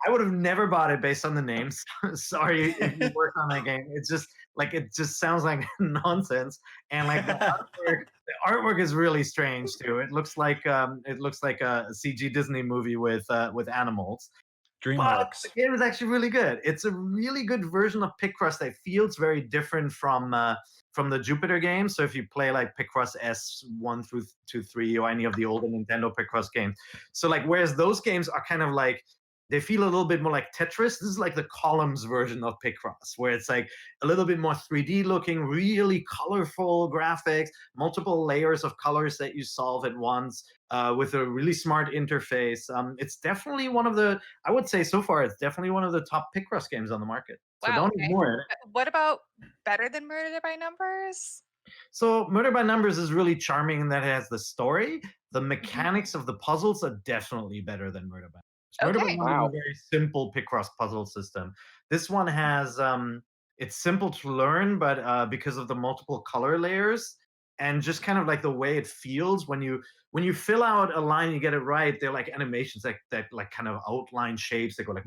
I would have never bought it based on the names. Sorry if you work on that game. It's just like it just sounds like nonsense. And like the artwork is really strange too. It looks like a CG Disney movie with animals. But DreamWorks. the game is actually really good. It's a really good version of Picross that feels very different from the Jupiter games. So if you play like Picross S1 through 2, 3, or any of the older Nintendo Picross games, so like whereas those games are kind of like they feel a little bit more like Tetris. This is like the columns version of Picross, where it's like a little bit more 3D looking, really colorful graphics, multiple layers of colors that you solve at once, with a really smart interface. It's definitely I would say so far, it's definitely one of the top Picross games on the market. So Wow, don't okay. ignore it. What about better than Murder by Numbers? So Murder by Numbers is really charming in that it has the story. The mechanics of the puzzles are definitely better than Murder by Numbers. Murder by Okay. Numbers is Wow. a very simple Picross puzzle system. This one has it's simple to learn, but because of the multiple color layers and just kind of like the way it feels when you fill out a line, you get it right. They're like animations that like kind of outline shapes. They go like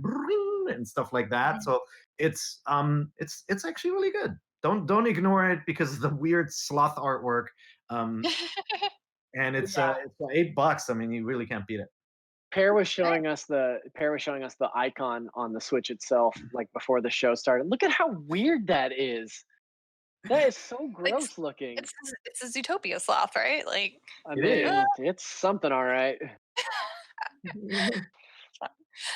and stuff like that. So it's actually really good. Don't ignore it because of the weird sloth artwork. And it's $8. I mean, you really can't beat it. Pear was showing us the icon on the Switch itself, like before the show started. Look at how weird that is. That is so gross looking. It's a Zootopia sloth, right? Like I It mean, is. it's something, all right.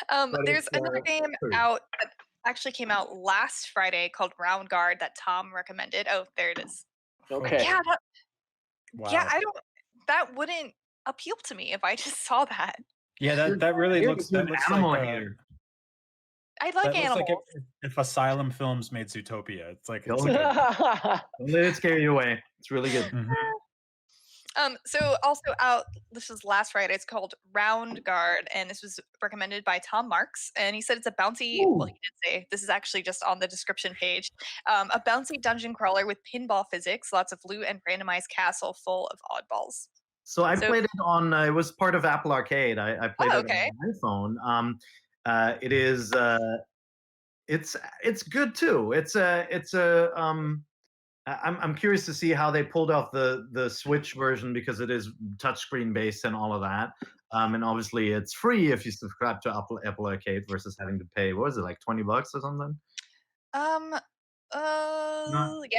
But there's it's, another game pretty. out that actually came out last Friday called Round Guard that Tom recommended. Oh, there it is. Okay. Yeah, Wow. yeah, that wouldn't appeal to me if I just saw that. Yeah, that really You're looks. an That looks animal like. hater. I like That looks animals. like if Asylum Films made Zootopia. It's like Don't it's like Don't let it scare you away. It's really good. Mhm. So also out, this was last Friday. It's called Round Guard, and this was recommended by Tom Marks. And he said it's a bouncy. Well, he did say this is actually just on the description page. A bouncy dungeon crawler with pinball physics, lots of loot, and randomized castle full of oddballs. So I So- played it on. It was part of Apple Arcade. I played it okay. on my iPhone. It is. It's good too. I'm curious to see how they pulled off the Switch version because it is touchscreen based and all of that. And obviously it's free if you subscribe to Apple Arcade versus having to pay. What was it, like $20 or something? Yeah,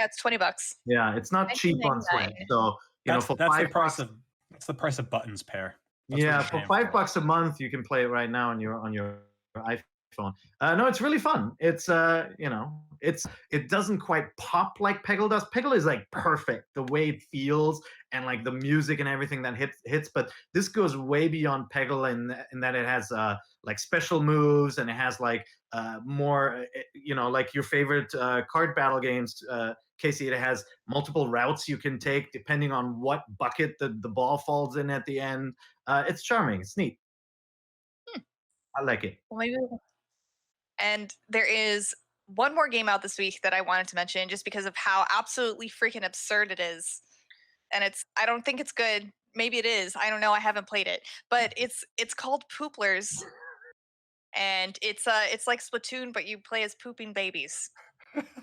it's $20. Yeah, it's not cheap on Switch. So for that's the $5 price of that's the price of buttons pair. That's what yeah, you're for paying $5 a month, you can play it right now on your iPhone. No, it's really fun. It's it doesn't quite pop like Peggle does. Peggle is like perfect the way it feels and like the music and everything that hits. But this goes way beyond Peggle in that it has like special moves and it has like more like your favorite card battle games. Casey, it has multiple routes you can take depending on what bucket the ball falls in at the end. It's charming. It's neat. I like it. Well, maybe. And there is one more game out this week that I wanted to mention just because of how absolutely freaking absurd it is. And I don't think it's good. Maybe it is. I don't know. I haven't played it. But it's called Pooplers. And it's like Splatoon, but you play as pooping babies.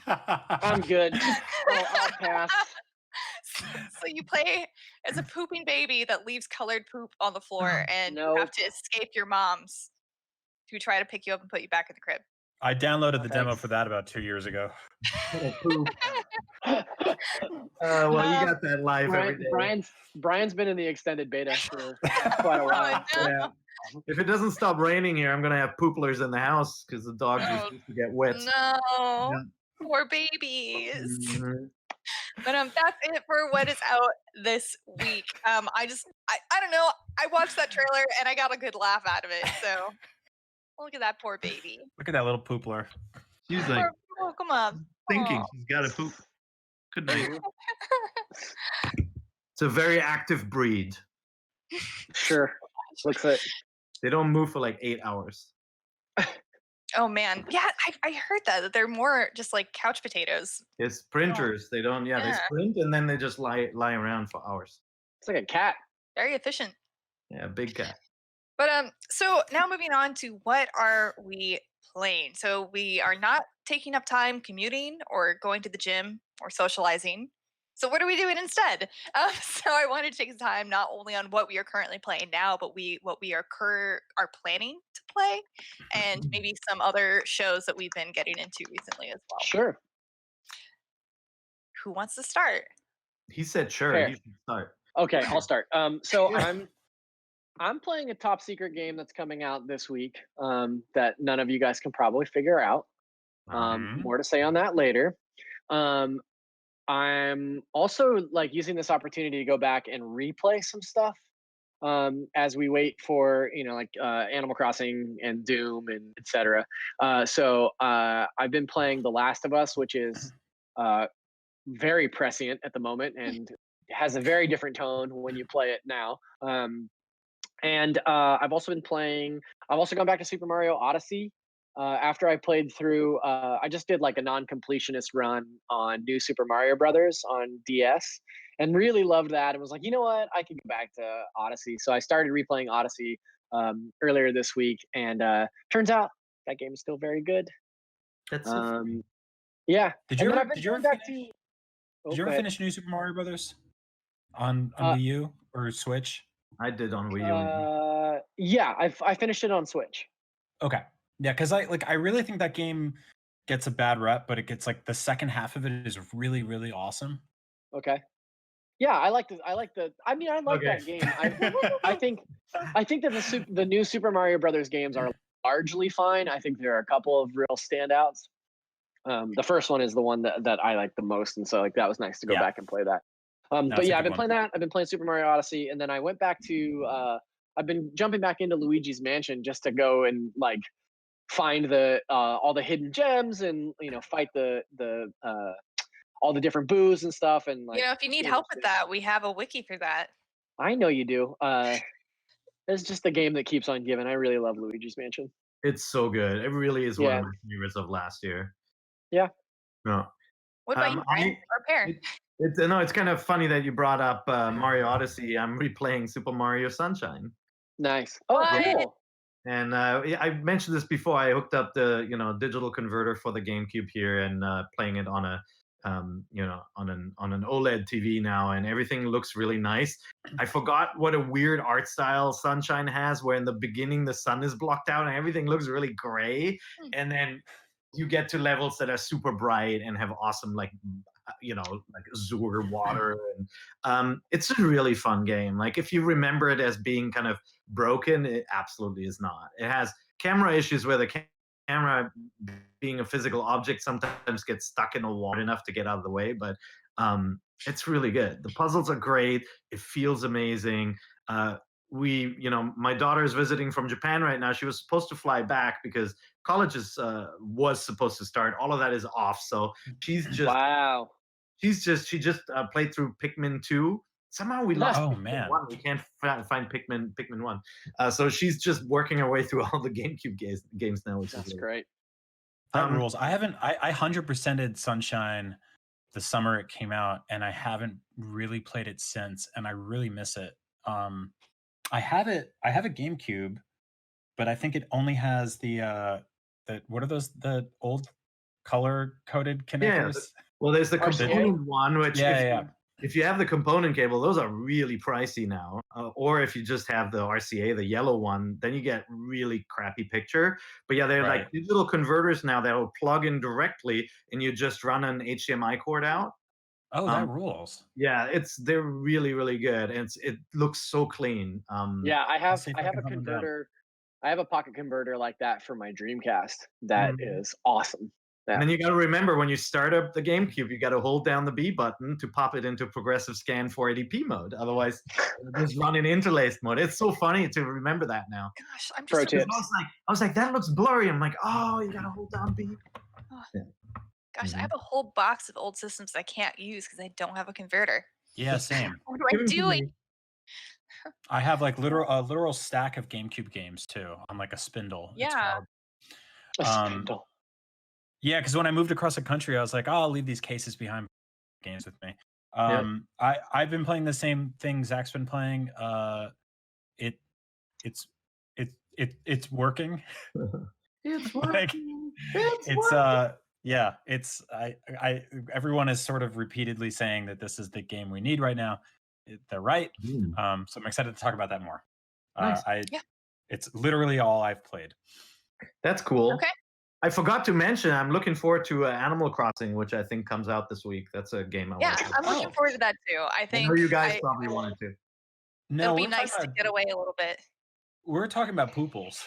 I'm good. I'll pass. So you play as a pooping baby that leaves colored poop on the floor, and you have to escape your moms who try to pick you up and put you back in the crib. I downloaded the demo Thanks. for that about 2 years ago. Well, you got that live every day. Brian's been in the extended beta for quite a while. Oh, no. Yeah. If it doesn't stop raining here, I'm gonna have pooplers in the house because the dogs used to get wet. No, Yeah. poor babies. Mhm. But that's it for what is out this week. I don't know. I watched that trailer and I got a good laugh out of it. So look at that poor baby. Look at that little poopler. She's like Oh, come on. thinking Aw. she's got to poop. Good night. It's a very active breed. Sure. Looks like They don't move for like 8 hours. Oh man, yeah, I heard that they're more just like couch potatoes. It's sprinters. They don't. Yeah, they Yeah. sprint and then they just lie around for hours. it's like a cat. Very efficient. Yeah, big cat. But so now moving on to what are we playing? So we are not taking up time commuting or going to the gym or socializing. So what are we doing instead? So I wanted to take some time not only on what we are currently playing now, but what we are planning to play, and maybe some other shows that we've been getting into recently as well. Sure. Who wants to start? He said, "Sure, Fair. you should start." Okay, I'll start. So I'm playing a top secret game that's coming out this week. That none of you guys can probably figure out. More to say on that later. I'm also like using this opportunity to go back and replay some stuff as we wait for Animal Crossing and Doom and etc. So I've been playing The Last of Us, which is very prescient at the moment and has a very different tone when you play it now. And I've also gone back to Super Mario Odyssey. After I played through, I just did like a non-completionist run on New Super Mario Brothers on DS, and really loved that. And was like, you know what, I could go back to Odyssey. So I started replaying Odyssey earlier this week, and turns out that game is still very good. That's so funny. Yeah. Did you ever finish New Super Mario Brothers on Wii U or Switch? I did on Wii U. Yeah, I finished it on Switch. Okay. Yeah, because I really think that game gets a bad rep, but it gets like the second half of it is really, really awesome. Okay. Yeah, I like that game. I think that the new Super Mario Brothers games are largely fine. I think there are a couple of real standouts. The first one is the one that I like the most, and so like that was nice to go back and play that. But yeah, I've been playing that. I've been playing Super Mario Odyssey, and then I went back to I've been jumping back into Luigi's Mansion just to go and like find the all the hidden gems and fight the all the different boos and stuff and like. If you need help with that, we have a wiki for that. I know you do. It's just the game that keeps on giving. I really love Luigi's Mansion. It's so good. It really is one of my favorites of last year. Yeah. No. What about you, Brian? Or Pear? It's kind of funny that you brought up Mario Odyssey. I'm replaying Super Mario Sunshine. Nice. Oh, cool. And I mentioned this before. I hooked up the digital converter for the GameCube here and playing it on a on an OLED TV now, and everything looks really nice. I forgot what a weird art style Sunshine has, where in the beginning the sun is blocked out and everything looks really gray, and then you get to levels that are super bright and have awesome like azure water, and it's a really fun game. Like if you remember it as being kind of broken, it absolutely is not. It has camera issues where the camera, being a physical object, sometimes gets stuck in the wall enough to get out of the way, but it's really good. The puzzles are great. It feels amazing. My daughter is visiting from Japan right now. She was supposed to fly back because college was supposed to start. All of that is off, so she's just wow. She just played through Pikmin 2. Somehow we lost man. 1. We can't find Pikmin 1. So she's just working her way through all the GameCube games now, which That's is great. That rules. I 100%ed Sunshine the summer it came out, and I haven't really played it since, and I really miss it. I have a GameCube, but I think it only has the what are those, the old color coded connectors? Well, there's the component one, which if you have the component cable, those are really pricey now. Or if you just have the RCA, the yellow one, then you get really crappy picture. But yeah, they're like digital converters now that will plug in directly, and you just run an HDMI cord out. Oh, that rules. Yeah, they're really, really good, and it looks so clean. Yeah, I have a converter. I have a pocket converter like that for my Dreamcast. That is awesome. Yeah. And then you got to remember, when you start up the GameCube, you got to hold down the B button to pop it into progressive scan 480p mode. Otherwise, just run in interlaced mode. It's so funny to remember that now. Gosh, I'm Pro just. tips. I was like, that looks blurry. I'm like, oh, you got to hold down B. Oh. Gosh, I have a whole box of old systems I can't use because I don't have a converter. Yeah, same. What do I do? I have like a literal stack of GameCube games too on like a spindle. Yeah. A spindle. Yeah, because when I moved across the country, I was like, oh, I'll leave these cases behind games with me. I've been playing the same thing Zach's been playing. It's working. It's working. Everyone is sort of repeatedly saying that this is the game we need right now. They're right. So I'm excited to talk about that more. Nice. It's literally all I've played. That's cool. Okay. I forgot to mention, I'm looking forward to Animal Crossing, which I think comes out this week. That's a game I want to play. I'm looking forward to that too. I think I know you guys probably wanted to. No, it'll be nice to get away a little bit. We're talking about pooples.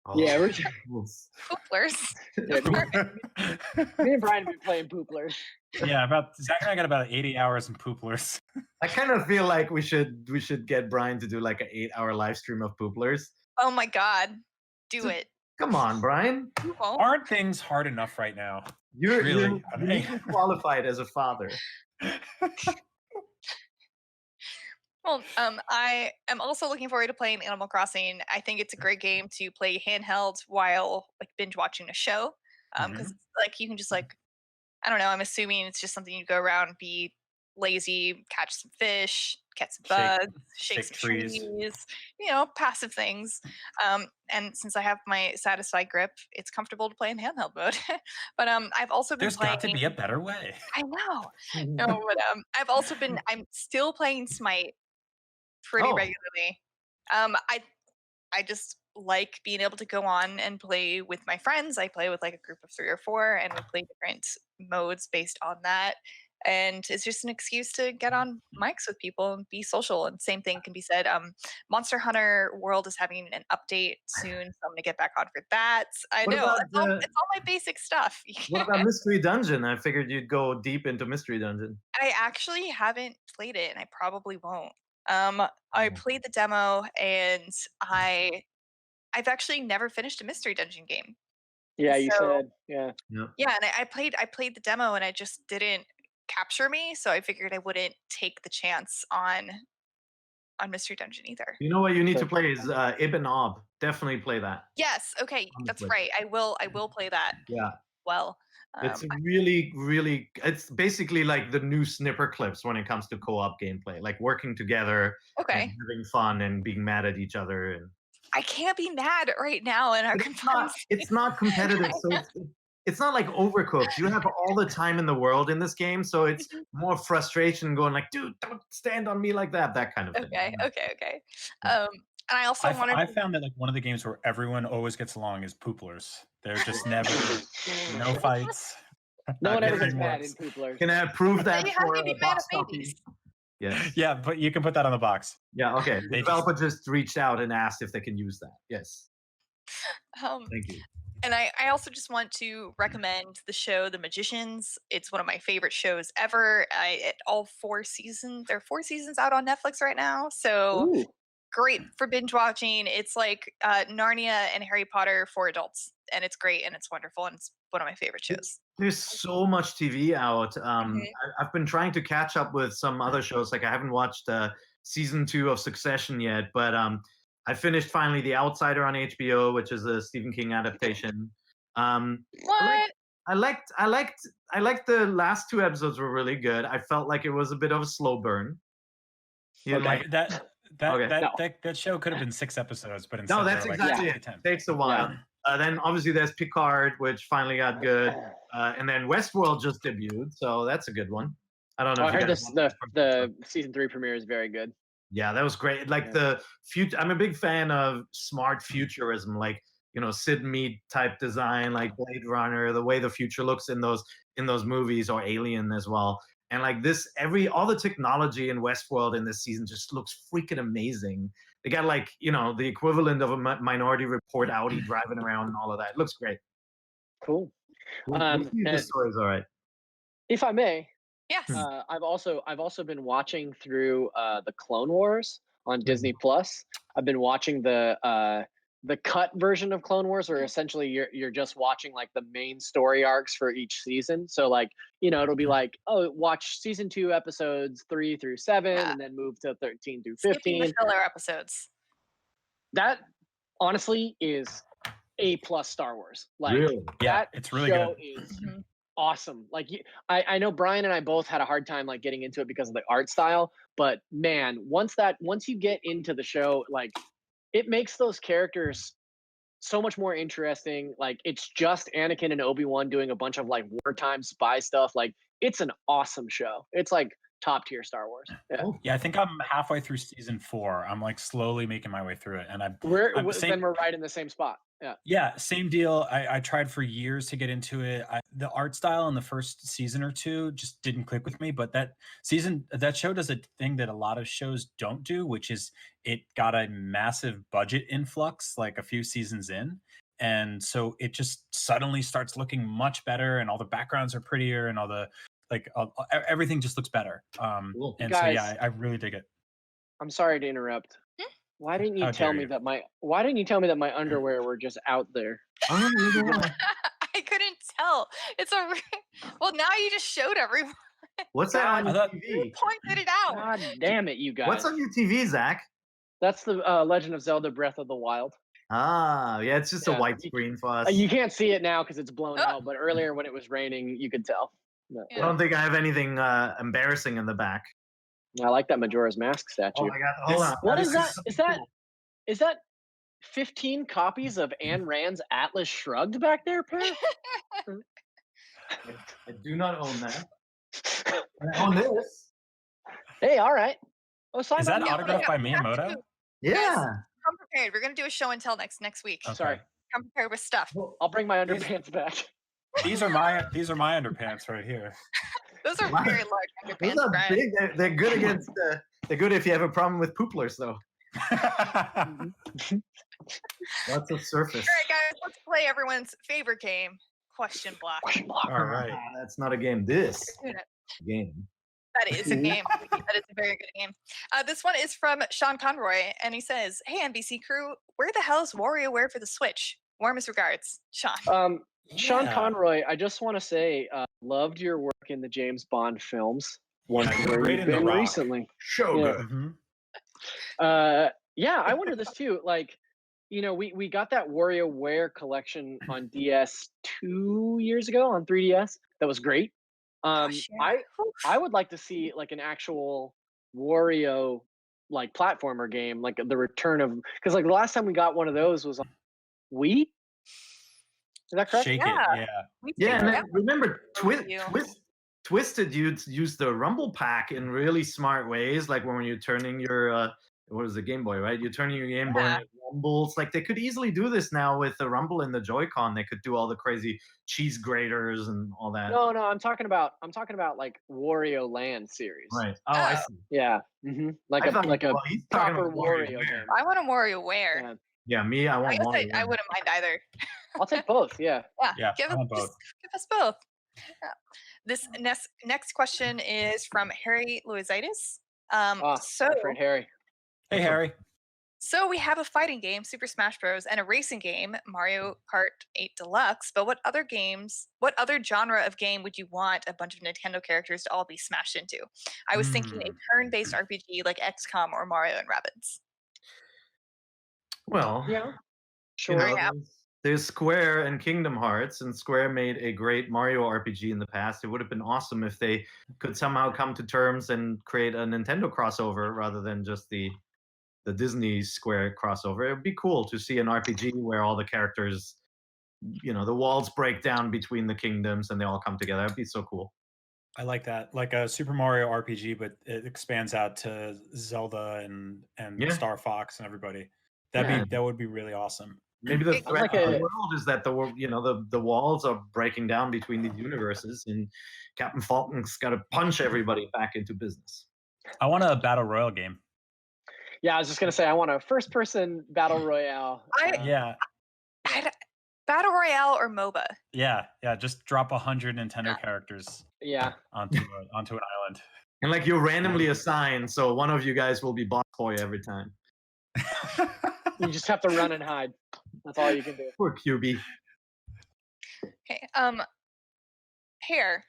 Oh, yeah, we're Pooplers. Me and Brian have been playing Pooplers. Yeah, Zach and I got about 80 hours in Pooplers. I kind of feel like we should get Brian to do like an 8-hour live stream of Pooplers. Oh my God, do it. Come on, Brian. Aren't things hard enough right now? You're really qualified as a father. Well, I am also looking forward to playing Animal Crossing. I think it's a great game to play handheld while like binge watching a show. Because like you can just like, I don't know, I'm assuming it's just something you go around, be lazy, catch some fish, catch some bugs, shake some trees, passive things. And since I have my Satisfy grip, it's comfortable to play in handheld mode. But I've also been playing. There's got to be a better way. I know. No, but I'm still playing Smite pretty regularly. I just like being able to go on and play with my friends. I play with like a group of 3 or 4, and we play different modes based on that. And it's just an excuse to get on mics with people and be social. And same thing can be said. Monster Hunter World is having an update soon, so I'm gonna get back on for that. I know it's all my basic stuff. What about Mystery Dungeon? I figured you'd go deep into Mystery Dungeon. I actually haven't played it, and I probably won't. I played the demo, and I've actually never finished a Mystery Dungeon game. Yeah, you So said. Yeah. Yep. yeah, and I played the demo and it just didn't capture me, so I figured I wouldn't take the chance on Mystery Dungeon either. You know what you need So- to play is Ibn Ob. Definitely play that. Yes, okay, that's Honestly. right. I will play that. Yeah. Well, It's really, really. It's basically like the new Snipper clips when it comes to co-op gameplay, like working together okay. and having fun and being mad at each other. And I can't be mad right now in our confined it's not competitive, so it's not like Overcooked. You have all the time in the world in this game, so it's more frustration going like, dude, don't stand on me like that, that kind of thing. Okay. And I also wanted I found that like one of the games where everyone always gets along is Pooplers. They're just never no fights. No one ever gets Everything mad in works. Pooplers. Can I approve that They have for to be a mad box at copy? babies. Yes. Yeah, but you can put that on the box. Yeah. Okay. The They developer just reached out and asked if they can use that. Yes. Thank you. And I also just want to recommend the show The Magicians. It's one of my favorite shows ever. All 4 seasons. There are 4 seasons out on Netflix right now. So Ooh. great for binge watching. It's like Narnia and Harry Potter for adults, and it's great and it's wonderful and it's one of my favorite shows. There's so much TV out. Mhm. I've been trying to catch up with some other shows. Like I haven't watched season 2 of Succession yet, but I finished finally The Outsider on HBO, which is a Stephen King adaptation. What? I liked the last 2 episodes were really good. I felt like it was a bit of a slow burn. You Okay, like that show could have been 6 episodes, but instead no, that's they're like exactly 8 it. to 10. Takes a while. Then obviously there's Picard, which finally got good, and then Westworld just debuted, so that's a good one. I don't know. Oh, if I you heard guys the season 3 premiere is very good. Yeah, that was great. Like the future, I'm a big fan of smart futurism, like Sid Mead type design, like Blade Runner, the way the future looks in those movies, or Alien as well. And like this, all the technology in Westworld in this season just looks freaking amazing. They got like the equivalent of a Minority Report Audi driving around and all of that. It looks great. Cool. We'll see if the story's all right. If I may, Yes. I've also been watching through the Clone Wars on Disney Plus. I've been watching the cut version of Clone Wars, where essentially you're just watching like the main story arcs for each season. So like it'll be like, oh, watch season 2 episodes 3 through 7, and then move to 13 through 15. Skipping the filler episodes. That honestly is A+ Star Wars. Like Really? Yeah, that it's really show good. is awesome. Like I know Brian and I both had a hard time like getting into it because of the art style, but man, once you get into the show, like it makes those characters so much more interesting. Like it's just Anakin and Obi-Wan doing a bunch of like wartime spy stuff. Like it's an awesome show. It's like top tier Star Wars. Yeah. Yeah, I think I'm halfway through season 4. I'm like slowly making my way through it, and Then we're right in the same spot. Yeah, same deal. I tried for years to get into it. The art style in the first season or 2 just didn't click with me. But that show does a thing that a lot of shows don't do, which is it got a massive budget influx like a few seasons in. And so it just suddenly starts looking much better, and all the backgrounds are prettier, and all the everything just looks better. Cool. And Guys, so yeah, I really dig it. I'm sorry to interrupt. Why didn't you How tell dare me you. that my underwear were just out there? Oh, I couldn't tell. It's well, now you just showed everyone. what's that on I your thought- You TV? pointed it out. God damn it, you guys. What's on your TV, Zach? That's the Legend of Zelda Breath of the Wild. Ah, yeah, it's just a Yeah. white screen for us. You can't see it now because it's blown Oh. out, but earlier when it was raining, you could tell. I don't think I have anything embarrassing in the back. I like that Majora's Mask statue. Oh my god, hold on. What This is that? so Is that cool. is that 15 copies of Ayn Rand's Atlas Shrugged back there, Per? I do not own that. I own this. Hey, all right. Oh, sign Is on that me. autographed by we have Miyamoto? to. Yeah. Come prepared. We're gonna do a show and tell next week. Okay. Sorry. Come prepared with stuff. I'll bring my underpants back. These are my underpants right here. Those are Wow. very large Those underpants, are Brian. big. They're good against. They're good if you have a problem with pooplers, though. Lots of surface. All right, guys, let's play everyone's favorite game, Question Block. All right. That's not a game. This Doing it. game. That is a game. That is a very good game. This one is from Shawn Conroy, and he says, "Hey, NVC crew, where the hell is WarioWare for the Switch? Warmest regards, Shawn. Shawn Yeah. Conroy, I just want to say, loved your work in the James Bond films. Wondering you're where great you've in The been Rock. recently. So Yeah. good. Mhm. Yeah, I wonder this too. Like, we got that WarioWare collection on DS 2 years ago on 3DS. That was great. Gosh, yeah. I would like to see like an actual Wario like platformer game, like the return of, because like the last time we got one of those was on Wii. Is that correct? Shake Yeah. it. Yeah. We Yeah, and figured then out remember, for you. Twisted used the Rumble Pack in really smart ways, like when you're turning your what is the Game Boy, right? You're turning your Game Boy Yeah. and it rumbles. Like they could easily do this now with the Rumble and the Joy-Con. They could do all the crazy cheese graters and all that. No, I'm talking about like Wario Land series. Right. Oh, I Oh. see. Yeah. Like I a thought, like a well, he's talking proper about Wario WarioWare. game. I want a WarioWare. Yeah. Yeah, me, I I want guess I WarioWare. wouldn't mind either. I'll take both. Yeah. Yeah, give I us want both. just give us both. Yeah. This next question is from Harry Louisitis. So My friend Harry. Hey, Harry. So we have a fighting game, Super Smash Bros., and a racing game, Mario Kart 8 Deluxe. But what other genre of game would you want a bunch of Nintendo characters to all be smashed into? I was thinking a turn-based RPG like XCOM or Mario and Rabbids. Well, Yeah. you Sure. know, Yeah. there's Square and Kingdom Hearts, and Square made a great Mario RPG in the past. It would have been awesome if they could somehow come to terms and create a Nintendo crossover rather than just the Disney Square crossover. It would be cool to see an RPG where all the characters, the walls break down between the kingdoms and they all come together. It'd be so cool. I like that, like a Super Mario RPG, but it expands out to Zelda and Yeah. Star Fox and everybody. Yeah. That would be really awesome. Maybe the threat like to the a- world is that the walls are breaking down between these universes, and Captain Falcon's got to punch everybody back into business. I want a battle royale game. Yeah, I was just gonna say I want a first-person battle royale. Yeah, Battle Royale or MOBA? yeah. Just drop 100 Nintendo characters Yeah. onto an island. And like you're randomly assigned, so one of you guys will be boss boy every time. You just have to run and hide. That's all you can do. Poor QB. Okay. Pear.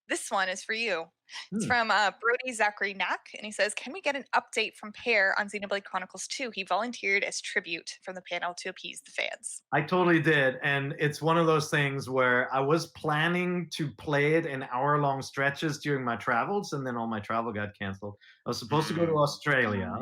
This one is for you. It's Hmm. from Brody Zachary Knack, and he says, "Can we get an update from Pear on Xenoblade Chronicles 2? He volunteered as tribute from the panel to appease the fans." I totally did, and it's one of those things where I was planning to play it in hour-long stretches during my travels, and then all my travel got canceled. I was supposed to go to Australia.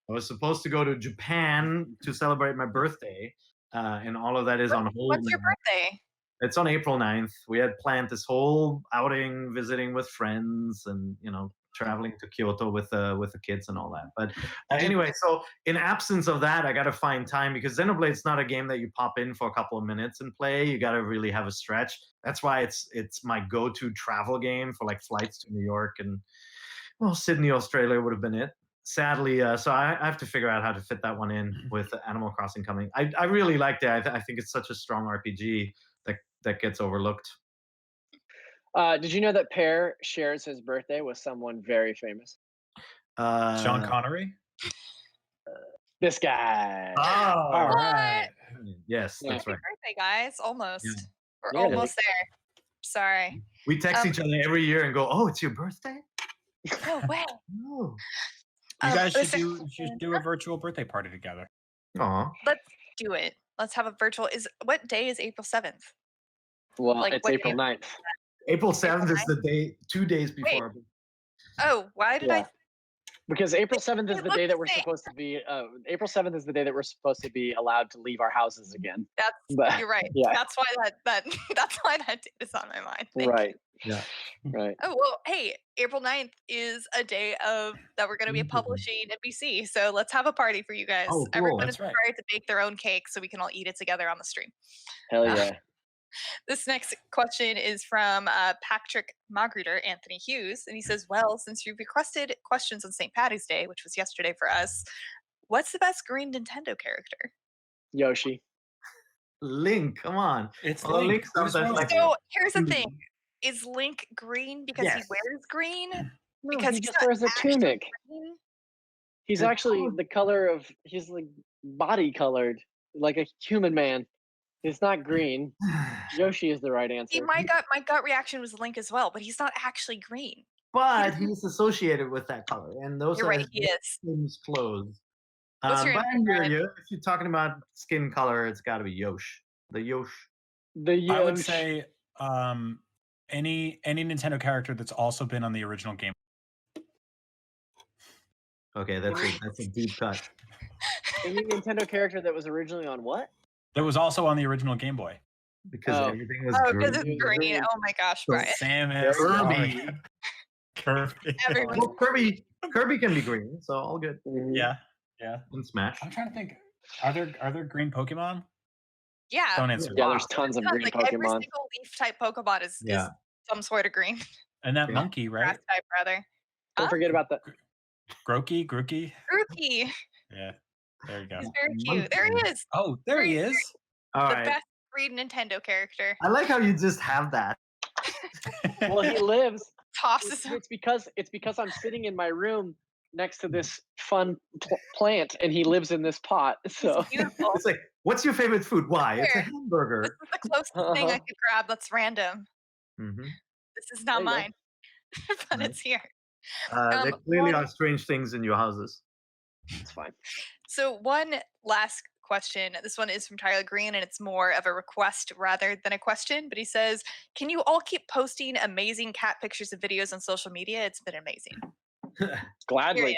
I was supposed to go to Japan to celebrate my birthday, and all of that is on hold. What's your now. birthday? It's on April 9th. We had planned this whole outing, visiting with friends, and traveling to Kyoto with the kids and all that. But anyway, so in absence of that, I got to find time because Xenoblade's not a game that you pop in for a couple of minutes and play. You got to really have a stretch. That's why it's my go-to travel game for like flights to New York and Sydney, Australia would have been it. Sadly, so I have to figure out how to fit that one in with Animal Crossing coming. I really liked it. I think it's such a strong RPG that gets overlooked. Did you know that Pear shares his birthday with someone very famous? Shawn Connery. This guy. Oh, All right. yes, Yeah. that's Happy right. birthday, guys. Almost. Yeah. We're Yeah, almost there. Sorry. We text each other every year and go, "Oh, it's your birthday." No way. Oh, You guys the should second do a virtual birthday party together. aw. Let's do it. Let's have a virtual. What day is April 7th? Well, Like, it's what April day? 9th. April 7th is the day, 2 days Wait. before. Oh, why did Yeah. Because April 7th is It the day looks that we're the same. supposed to be. April 7th is the day that we're supposed to be allowed to leave our houses again. But- You're right. Yeah. That's why that that's why that date is on my mind. Thank Right. you. Yeah. Right. Oh well, hey, April 9th is a day that we're going to be Mhm. publishing NVC. So let's have a party for you guys. Oh, cool. Everyone That's is right. required to bake their own cake so we can all eat it together on the stream. Hell Uh, yeah. This next question is from Patrick Magruder, Anthony Hughes, and he says, "Well, since you've requested questions on St. Patty's Day, which was yesterday for us, what's the best green Nintendo character?" Yoshi. Link, come on. It's Although Link. Link sounds Who's wrong? like- So here's the Hmm. thing: is Link green because he Yes. wears green? No, Because he he's just not wears a actually tunic. green? He's Yeah. actually the color of. He's like body colored, like a human man. It's not green. Yoshi is the right See, answer. my gut reaction was Link as well, but he's not actually green. But he's associated with that color, and those You're are right, he is. his clothes. What's your But I answer, hear Brian? you. If you're talking about skin color, it's got to be Yosh. The Yosh. The I would Yoshi. say any Nintendo character that's also been on the original game. Okay, that's a deep cut. Any Nintendo character that was originally on what? That was also on the original Game Boy. Because Oh. everything was Oh, green. because it's green. green. Oh my gosh, So Brian. Samus, Kirby. Mario. Kirby. Everyone. Well, Kirby can be green, so all good. Mhm. Yeah. And Smash. I'm trying to think. Are there green Pokemon? Yeah. Don't answer. Yeah, that. there's tons of Tons, green like every Pokemon. single leaf type Pokemon is Yeah. some sort of green. And that Yeah. monkey, Grass right? type, rather. Don't Huh? forget about the. Grookey. Grookey. Yeah. There you go. He's very cute. There he Monkey. is. Oh, there he is. All The right. best breed Nintendo character. I like how you just have that. Well, he lives. Tosses him. It's because I'm sitting in my room next to this fun plant, and he lives in this pot. So He's beautiful. It's like, what's your favorite food? Why? It's a Here. hamburger. This is the closest thing I could grab that's random. Mm-hmm. This is not There you go. mine. But Nice. it's here. There clearly one- are strange things in your houses. it's fine. So one last question. This one is from Tyler Green, and it's more of a request rather than a question. But he says, "Can you all keep posting amazing cat pictures and videos on social media? It's been amazing. Gladly. Period.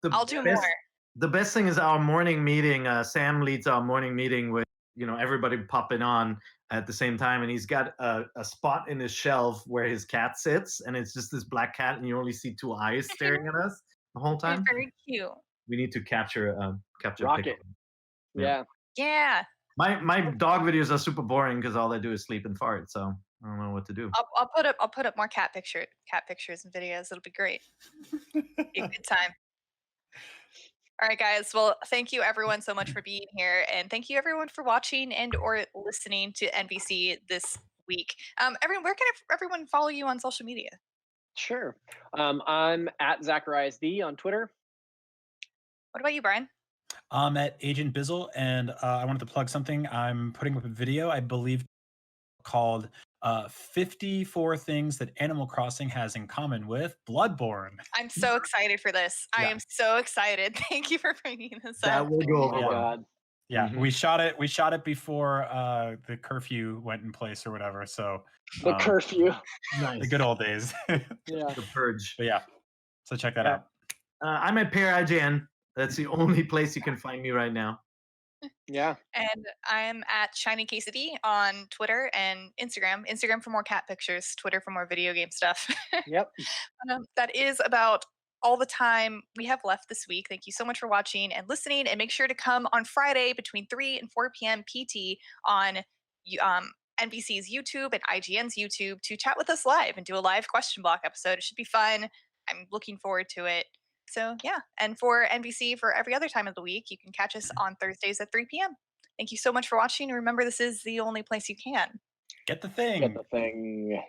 The I'll do best- more." The best thing is our morning meeting. Sam leads our morning meeting with everybody popping on at the same time, and he's got a spot in his shelf where his cat sits, and it's just this black cat, and you only see two eyes staring at us the whole It's time. very cute. We need to capture a Rock picture. it. Yeah. Yeah. My dog videos are super boring because all they do is sleep and fart. So I don't know what to do. I'll put up more cat pictures and videos. It'll be great. Be a good time. All right, guys. Well, thank you everyone so much for being here, and thank you everyone for watching and or listening to NVC this week. Everyone, where can everyone follow you on social media? Sure. I'm at Zacharias D on Twitter. What about you, Brian? I'm at Agent Bizzle, and I wanted to plug something. I'm putting up a video, I believe, called 54 Things That Animal Crossing Has in Common with Bloodborne. I'm so excited for this. I Yeah. am so excited. Thank you for bringing this That up. will go Oh over my well. God. Yeah, Mhm. we shot it before the curfew went in place or whatever. So The curfew. Nice. the good old days. Yeah. The purge. But yeah, so check that Yeah. out. I'm at Peer IGN. That's the only place you can find me right now. Yeah. And I'm at Shiny Casey on Twitter and Instagram. Instagram for more cat pictures, Twitter for more video game stuff. Yep. That is about all the time we have left this week. Thank you so much for watching and listening. And make sure to come on Friday between 3 and 4 p.m. PT on NBC's YouTube and IGN's YouTube to chat with us live and do a live question block episode. It should be fun. I'm looking forward to it. So yeah, and for NBC for every other time of the week, you can catch us on Thursdays at 3 p.m. Thank you so much for watching. Remember, this is the only place you can Get the thing. Get the thing.